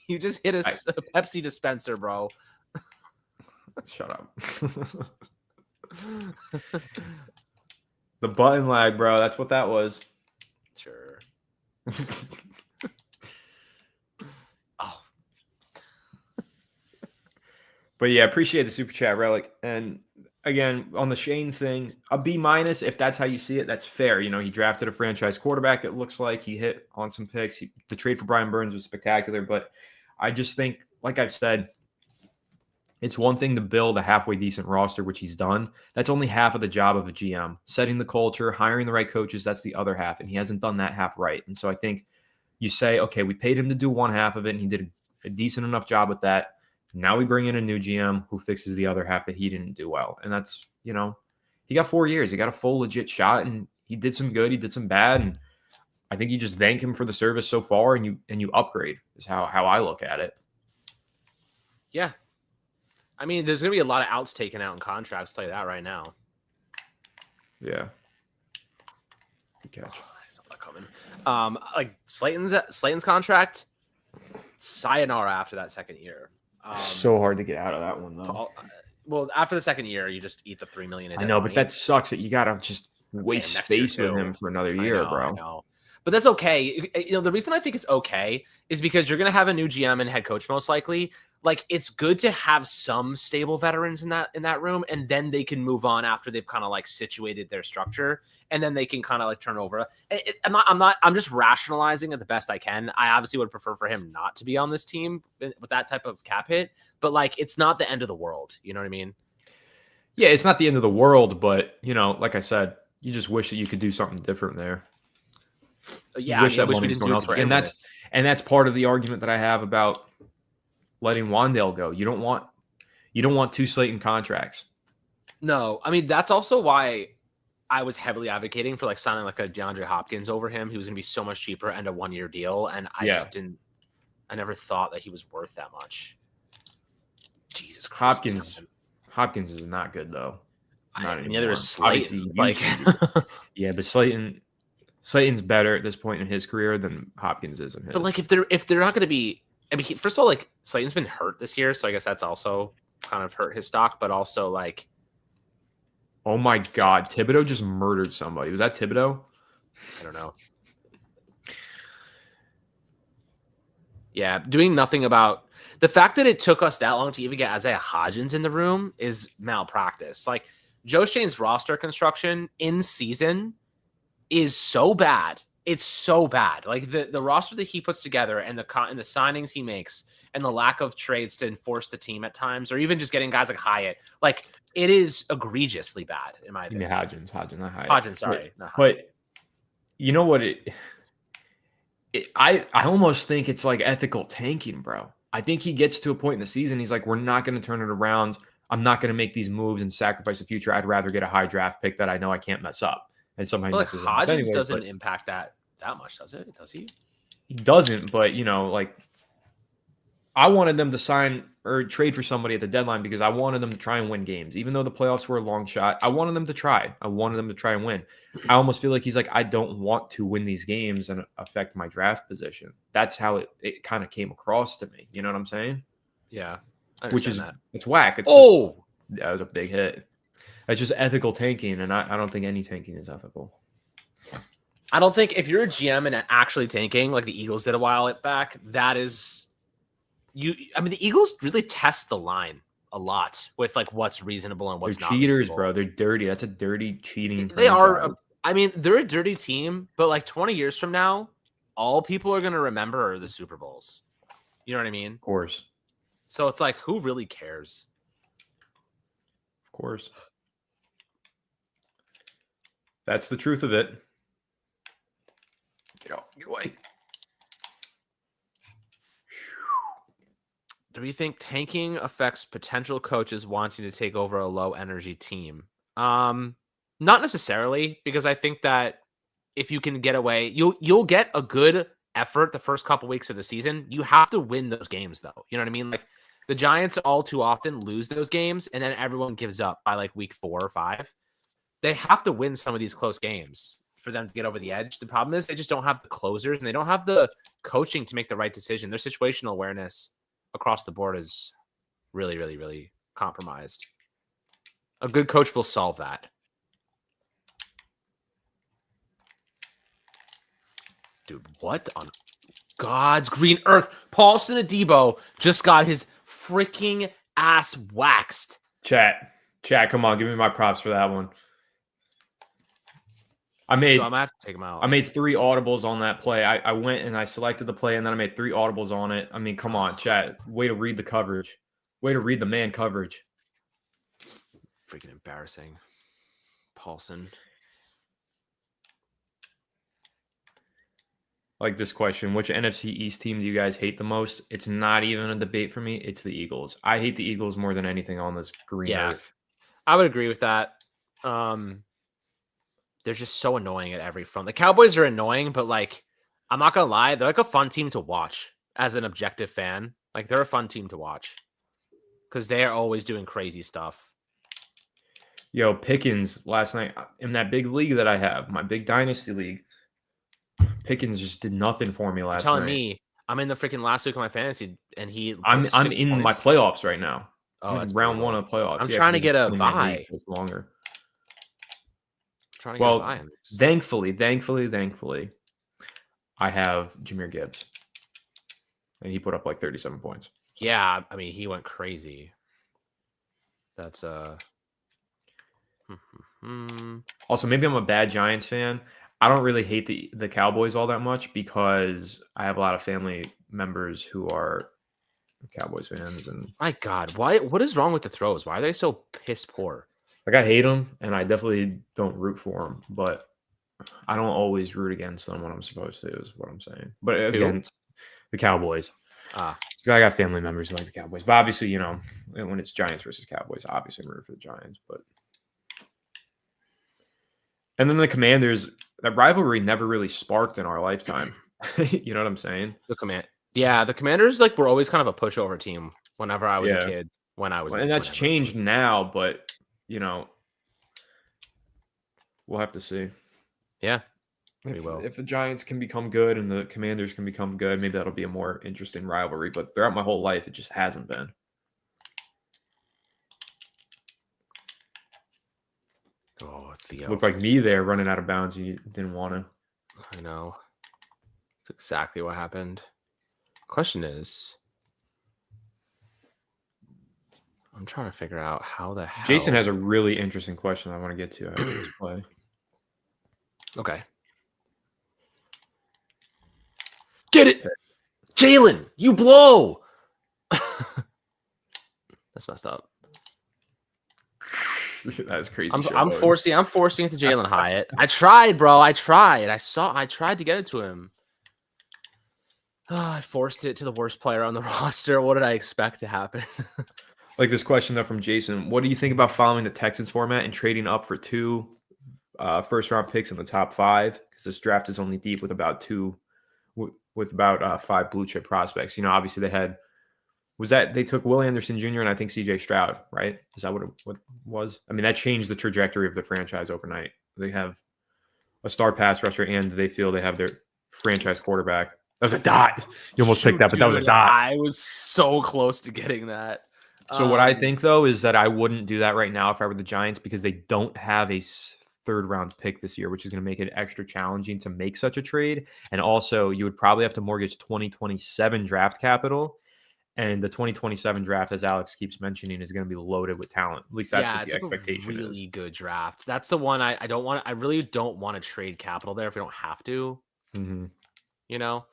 You just hit a Pepsi dispenser, bro. Shut up. The button lag, bro. That's what that was. Sure. But yeah, appreciate the super chat, Relic. And again, on the Shane thing, a B-, if that's how you see it, that's fair. He drafted a franchise quarterback. It looks like he hit on some picks. The trade for Brian Burns was spectacular, but I just think, like I've said, it's one thing to build a halfway decent roster, which he's done. That's only half of the job of a GM. Setting the culture, hiring the right coaches, that's the other half, and he hasn't done that half right. And so I think you say, okay, we paid him to do one half of it, and he did a decent enough job with that. Now we bring in a new GM who fixes the other half that he didn't do well. And that's, he got 4 years. He got a full legit shot, and he did some good. He did some bad. And I think you just thank him for the service so far, and you upgrade is how I look at it. Yeah. I mean, there's going to be a lot of outs taken out in contracts. I'll tell you that right now. Yeah. Good catch. Oh, I saw that coming. Like Slayton's contract, sayonara after that second year. So hard to get out of that one, though. Well, after the second year, you just eat the $3 million. I know, but that sucks that you got to just waste space with him for another year, bro. I know. But that's okay. The reason I think it's okay is because you're going to have a new GM and head coach most likely. like it's good to have some stable veterans in that room, and then they can move on after they've kind of like situated their structure, and then they can kind of like turn over. I'm just rationalizing it the best I can. I obviously would prefer for him not to be on this team with that type of cap hit, but like it's not the end of the world. You know what I mean? Yeah, it's not the end of the world, but like I said, you just wish that you could do something different there. You Yeah, wish I that wish we money was didn't going do it to elsewhere, begin with. and that's part of the argument that I have about letting Wandale go. You don't want 2 Slayton contracts. No, I mean that's also why I was heavily advocating for like signing like a DeAndre Hopkins over him. He was going to be so much cheaper and a 1-year deal, and I just didn't. I never thought that he was worth that much. Jesus Christ. Hopkins is not good though. Not anymore. Neither is Slayton. Like, yeah, but Slayton's better at this point in his career than Hopkins is in his. But like, if they're not going to be, I mean, first of all, like Slayton's been hurt this year, so I guess that's also kind of hurt his stock. But also, like, oh my God, Thibodeau just murdered somebody. Was that Thibodeau? I don't know. Yeah, doing nothing about the fact that it took us that long to even get Isaiah Hodgins in the room is malpractice. Like Joe Shane's roster construction in season is so bad. It's so bad. Like the roster that he puts together and the signings he makes and the lack of trades to enforce the team at times, or even just getting guys like Hyatt, like it is egregiously bad in my opinion. Hodgins, not Hyatt. Hodgins, sorry. But you know what I almost think it's like ethical tanking, bro. I think he gets to a point in the season. He's like, we're not going to turn it around. I'm not going to make these moves and sacrifice the future. I'd rather get a high draft pick that I know I can't mess up. And somehow he messes up. Hodgins doesn't impact that much, does it? Does he? He doesn't, but like I wanted them to sign or trade for somebody at the deadline because I wanted them to try and win games. Even though the playoffs were a long shot, I wanted them to try. I wanted them to try and win. I almost feel like he's like, I don't want to win these games and affect my draft position. That's how it kind of came across to me. You know what I'm saying? Yeah. Which is, that. It's whack. It's that was a big hit. It's just ethical tanking, and I don't think any tanking is ethical. I don't think if you're a GM and actually tanking like the Eagles did a while back, that is I mean, the Eagles really test the line a lot with like what's reasonable and what's They're not cheaters, reasonable. bro. They're dirty. That's a dirty cheating. They are. I mean, they're a dirty team, but like 20 years from now, all people are going to remember are the Super Bowls. You know what I mean? Of course. So it's like, who really cares? Of course. That's the truth of it. Get away. Do you think tanking affects potential coaches wanting to take over a low energy team? Not necessarily, because I think that if you can get away, you'll get a good effort the first couple weeks of the season. You have to win those games though. You know what I mean? Like the Giants all too often lose those games and then everyone gives up by like week 4 or 5. They have to win some of these close games for them to get over the edge. The problem is they just don't have the closers and they don't have the coaching to make the right decision. Their situational awareness across the board is really, really, really compromised. A good coach will solve that. Dude, what on God's green earth? Paulson Adebo just got his freaking ass waxed. Chat, come on, give me my props for that one. I might have to take him out. I made 3 audibles on that play. I went and I selected the play, and then I made 3 audibles on it. I mean, come on, chat. Way to read the coverage. Way to read the man coverage. Freaking embarrassing. Paulson. Like this question, which NFC East team do you guys hate the most? It's not even a debate for me. It's the Eagles. I hate the Eagles more than anything on this green earth. I would agree with that. They're just so annoying at every front. The Cowboys are annoying, but like, I'm not gonna lie, they're like a fun team to watch as an objective fan. Like they're a fun team to watch because they are always doing crazy stuff. Yo, Pickens last night in that big league that I have, my big dynasty league. Pickens just did nothing for me last night. Telling me, I'm in the freaking last week of my fantasy, and I'm in my playoffs right now. Oh, that's round 1 of playoffs. I'm trying to get a bye. It's longer. Well, thankfully, I have Jahmyr Gibbs, and he put up like 37 points. Yeah, I mean, he went crazy. That's Also, maybe I'm a bad Giants fan. I don't really hate the Cowboys all that much because I have a lot of family members who are Cowboys fans, and my God, what is wrong with the throws? Why are they so piss poor? like I hate them, and I definitely don't root for them, but I don't always root against them when I'm supposed to, is what I'm saying. But again, the Cowboys. Ah, I got family members who like the Cowboys, but obviously, you know, when it's Giants versus Cowboys, obviously I'm rooting for the Giants. But and then the Commanders, that rivalry never really sparked in our lifetime. You know what I'm saying? the Commanders like were always kind of a pushover team whenever I was a Yeah. kid. And that's changed now, but you know, we'll have to see. Yeah, If the Giants can become good and the Commanders can become good, maybe that'll be a more interesting rivalry. But throughout my whole life, it just hasn't been. Oh, Theo. Looked like me there running out of bounds. You didn't want to. I know. That's exactly what happened. Question is, I'm trying to figure out how the hell. Jason has a really interesting question I want to get to after this play. Okay. Get it, Jalen. You blow. That's messed up. That was crazy. I'm forcing it to Jalen Hyatt. I tried, bro. I tried. I tried to get it to him. I forced it to the worst player on the roster. What did I expect to happen? Like this question though from Jason. What do you think about following the Texans format and trading up for 2 first-round picks in the top 5? Because this draft is only deep with about 5 blue chip prospects. You know, obviously they took Will Anderson Jr. and I think CJ Stroud, right? Is that what it was? I mean, that changed the trajectory of the franchise overnight. They have a star pass rusher and they feel they have their franchise quarterback. That was a dot. You almost picked that, but that was a dot. I was so close to getting that. So what I think, though, is that I wouldn't do that right now if I were the Giants because they don't have a third-round pick this year, which is going to make it extra challenging to make such a trade. And also, you would probably have to mortgage 2027 draft capital. And the 2027 draft, as Alex keeps mentioning, is going to be loaded with talent. At least that's what the expectation is. Really good draft. That's the one I don't want. I really don't want to trade capital there if we don't have to. Mm-hmm. You know,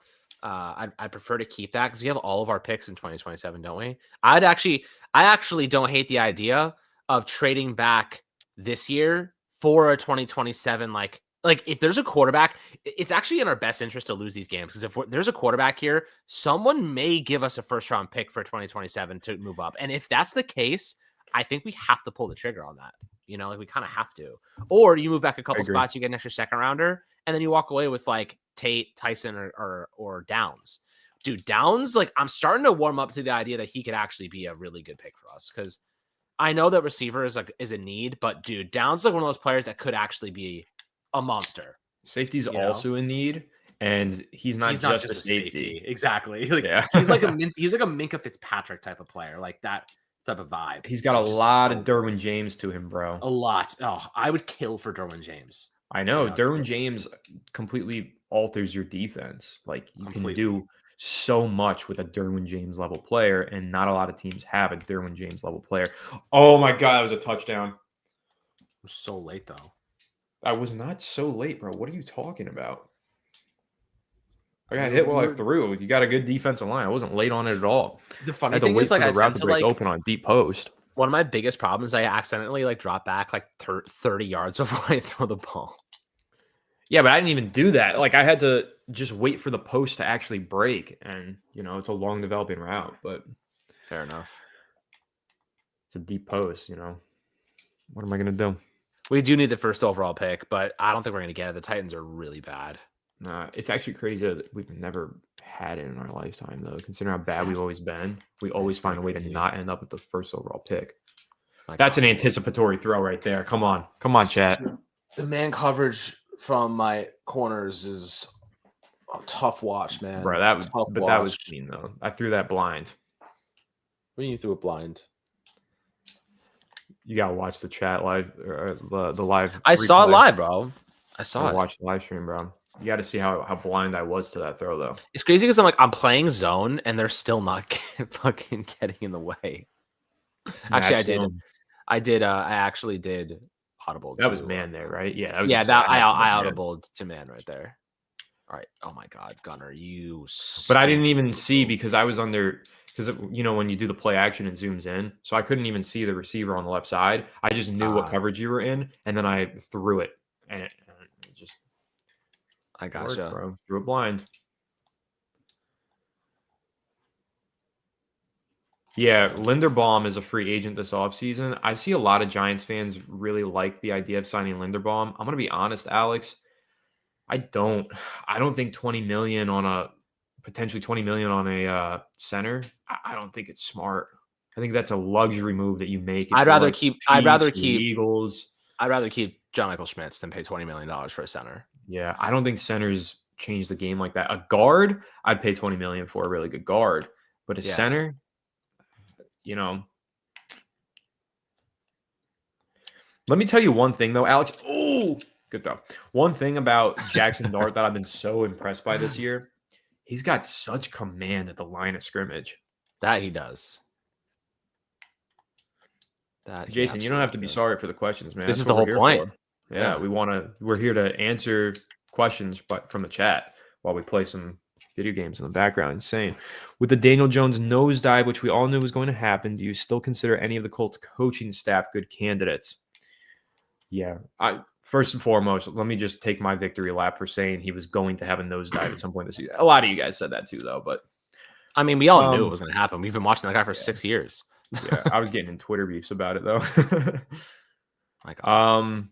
I prefer to keep that because we have all of our picks in 2027, don't we? I actually don't hate the idea of trading back this year for a 2027. Like if there's a quarterback, it's actually in our best interest to lose these games because if there's a quarterback here, someone may give us a first round pick for 2027 to move up. And if that's the case, I think we have to pull the trigger on that. You know, like we kind of have to. Or you move back a couple spots, you get an extra second rounder, and then you walk away with like Tate, Tyson, or Downs. Dude, Downs, like I'm starting to warm up to the idea that he could actually be a really good pick for us because I know that receiver is a need, but dude, Downs is like one of those players that could actually be a monster. Safety's also in need, and he's not just a safety. Exactly. Like he's like a Minkah Fitzpatrick type of player, like that type of vibe. He's got a lot of Derwin James to him, bro. A lot. Oh, I would kill for Derwin James. I know. Derwin James completely alters your defense. Like you can do so much with a Derwin James level player, and not a lot of teams have a Derwin James level player. Oh my God, that was a touchdown. I'm so late though. I was not so late, bro. What are you talking about? I got hit while I threw. You got a good defensive line. I wasn't late on it at all. The funny thing is, like, I route to break open on deep post. One of my biggest problems, I accidentally like drop back like 30 yards before I throw the ball. Yeah, but I didn't even do that. Like I had to just wait for the post to actually break, and you know it's a long developing route. But fair enough. It's a deep post. You know, what am I gonna do? We do need the first overall pick, but I don't think we're going to get it. The Titans are really bad. It's actually crazy that we've never had it in our lifetime, though. Considering how bad we've always been, we always find a way to not end up with the first overall pick. That's an anticipatory throw right there. Come on, chat. The man coverage from my corners is a tough watch, man. Bro, that was clean though. I threw that blind. What do you threw it blind? You gotta watch the chat live, the live. I saw it live, bro. I saw it. Watch the live stream, bro. You got to see how blind I was to that throw, though. It's crazy because I'm playing zone and they're still not fucking getting in the way. Actually, I actually did audible. That was man there, right? Yeah, that was I audibled to man right there. All right. Oh my God, Gunner, you. But I didn't even see because I was under because when you do the play action and zooms in, so I couldn't even see the receiver on the left side. I just knew what coverage you were in, and then I threw it, and it just. I gotcha. Worked, bro. Threw it blind. Yeah, Linderbaum is a free agent this offseason. I see a lot of Giants fans really like the idea of signing Linderbaum. I'm going to be honest, Alex. I don't think 20 million on a potentially 20 million on a center. I don't think it's smart. I think that's a luxury move that you make. I'd rather keep Eagles. I'd rather keep John Michael Schmitz than pay $20 million for a center. Yeah, I don't think centers change the game like that. A guard, I'd pay 20 million for a really good guard, but a center, Let me tell you one thing though, Alex. Oh, good though. One thing about Jackson Dart that I've been so impressed by this year, he's got such command at the line of scrimmage. That he does. Jason, you don't have to be sorry for the questions, man. This is the whole point. Yeah, we're here to answer questions from the chat while we play some video games in the background. Insane. With the Daniel Jones nosedive, which we all knew was going to happen, do you still consider any of the Colts coaching staff good candidates? Yeah. First and foremost, let me just take my victory lap for saying he was going to have a nosedive at some point this season. A lot of you guys said that too, though. But I mean, we all knew it was going to happen. We've been watching that guy for 6 years. Yeah, I was getting in Twitter beefs about it though. My God.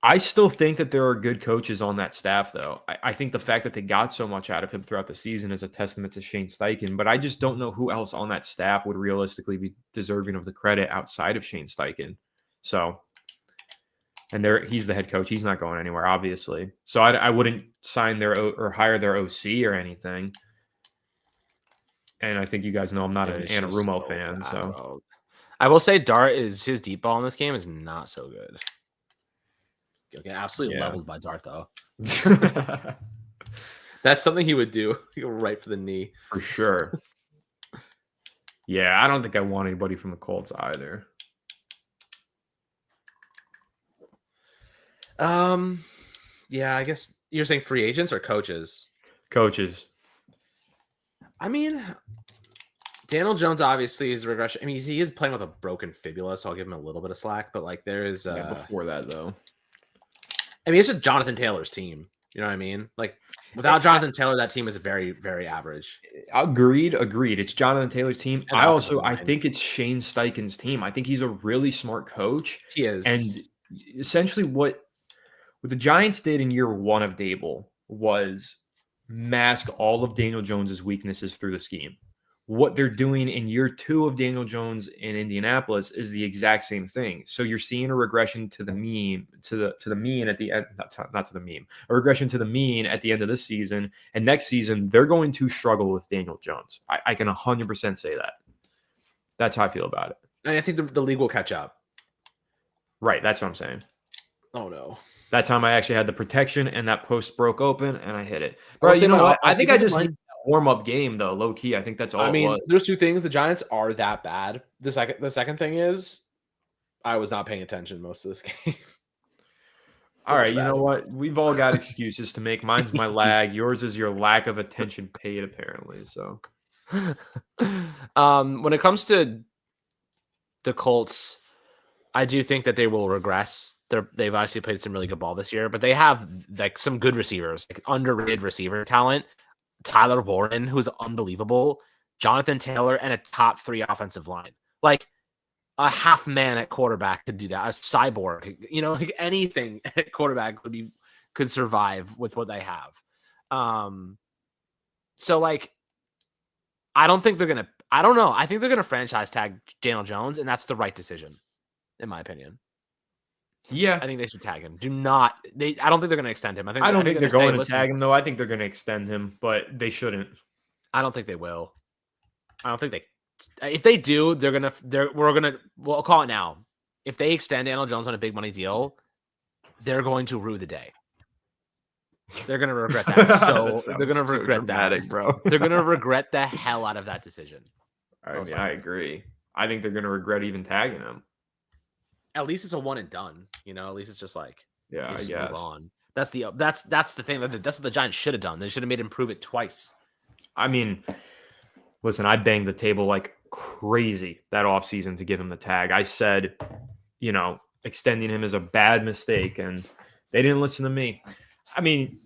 I still think that there are good coaches on that staff, though. I think the fact that they got so much out of him throughout the season is a testament to Shane Steichen. But I just don't know who else on that staff would realistically be deserving of the credit outside of Shane Steichen. So, and he's the head coach. He's not going anywhere, obviously. So I wouldn't sign or hire their OC or anything. And I think you guys know I'm not an Anarumo fan. Bad, so bro. I will say Dart his deep ball in this game is not so good. You'll get absolutely leveled by Dart, though. That's something he would do. He'll go right for the knee. For sure. Yeah, I don't think I want anybody from the Colts either. Yeah, I guess you're saying free agents or coaches? Coaches. I mean, Daniel Jones obviously is a regression. I mean, he is playing with a broken fibula, so I'll give him a little bit of slack. But like, there is before that though. I mean, it's just Jonathan Taylor's team. You know what I mean? Like, without Jonathan Taylor, that team is very, very average. Agreed. It's Jonathan Taylor's team. I think it's Shane Steichen's team. I think he's a really smart coach. He is. And essentially what the Giants did in year one of Dable was mask all of Daniel Jones's weaknesses through the scheme. What they're doing in year two of Daniel Jones in Indianapolis is the exact same thing. So you're seeing a regression to the mean, to the mean at the end, not to the mean, a regression to the mean at the end of this season. And next season, they're going to struggle with Daniel Jones. I can 100% say that. That's how I feel about it. I think the league will catch up. Right. That's what I'm saying. Oh, no. That time I actually had the protection and that post broke open and I hit it. Bro, you know what? I think I just need a warm-up game, though, low key. I think that's all I mean, there's two things. The Giants are that bad. The second thing is I was not paying attention most of this game. All right, you know what? We've all got excuses to make. Mine's my lag. Yours is your lack of attention paid, apparently. So when it comes to the Colts, I do think that they will regress. They've obviously played some really good ball this year, but they have like some good receivers, like underrated receiver talent. Tyler Warren, who's unbelievable, Jonathan Taylor, and a top 3 offensive line. Like a half man at quarterback could do that. A cyborg, like anything at quarterback could survive with what they have. So like, I don't know. I think they're gonna franchise tag Daniel Jones, and that's the right decision, in my opinion. Yeah, I think they should tag him. I don't think they're going to extend him. I don't think they're going to tag him, though. I think they're going to extend him, but they shouldn't. I don't think they will. I don't think they. If they do, we'll call it now. If they extend Daniel Jones on a big money deal, they're going to rue the day. They're gonna regret that. So That they're gonna sounds so regret dramatic, that, bro. They're gonna regret the hell out of that decision. I Most mean, I likely. agree. I think they're gonna regret even tagging him. At least it's a one and done. At least it's just like Yeah, you I just move guess. on. That's the thing. That's what the Giants should have done. They should have made him prove it twice. I mean, listen, I banged the table like crazy that offseason to give him the tag. I said, extending him is a bad mistake, and they didn't listen to me. I mean,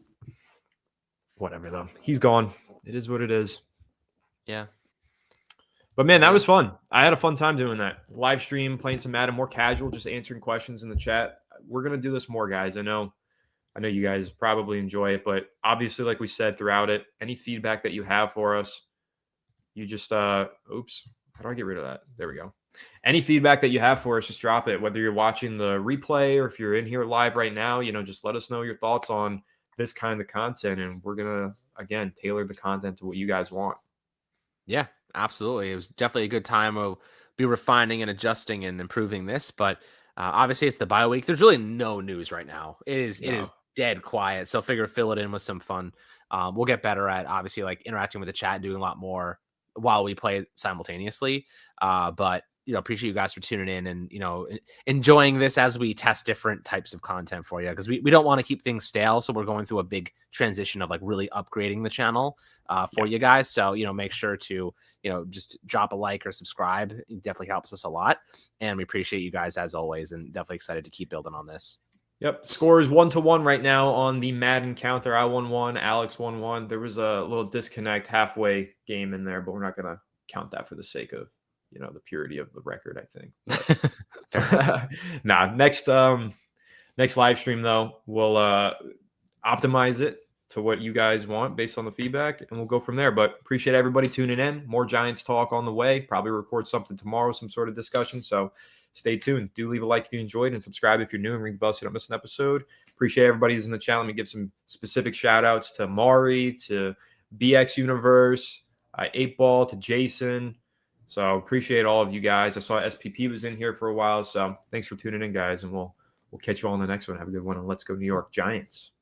whatever though. He's gone. It is what it is. Yeah. But man, that was fun. I had a fun time doing that. Live stream, playing some Madden, more casual, just answering questions in the chat. We're gonna do this more, guys. I know you guys probably enjoy it, but obviously, like we said throughout it, any feedback that you have for us, you just oops, how do I get rid of that? There we go. Any feedback that you have for us, just drop it. Whether you're watching the replay or if you're in here live right now, just let us know your thoughts on this kind of content, and we're gonna again tailor the content to what you guys want. Yeah, absolutely. It was definitely a good time. We'll be refining and adjusting and improving this, but obviously it's the bye week. There's really no news right now. It is dead quiet. So figure fill it in with some fun. We'll get better at obviously like interacting with the chat, doing a lot more while we play simultaneously. But appreciate you guys for tuning in and enjoying this as we test different types of content for you, because we don't want to keep things stale. So we're going through a big transition of like really upgrading the channel for you guys. So make sure to just drop a like or subscribe. It definitely helps us a lot, and we appreciate you guys as always, and definitely excited to keep building on this. Yep. Score is 1-1 right now on the Madden counter. I won 1, Alex won 1. There was a little disconnect halfway game in there, but we're not going to count that for the sake of, the purity of the record, I think. Nah, next live stream though, we'll optimize it to what you guys want based on the feedback, and we'll go from there. But appreciate everybody tuning in. More Giants talk on the way. Probably record something tomorrow, some sort of discussion. So stay tuned. Do leave a like if you enjoyed, and subscribe if you're new, and ring the bell so you don't miss an episode. Appreciate everybody who's in the channel. Let me give some specific shout outs to Mari, to BX Universe, 8 Ball, to Jason. So appreciate all of you guys. I saw SPP was in here for a while. So thanks for tuning in, guys. And we'll catch you all on the next one. Have a good one. And let's go New York Giants.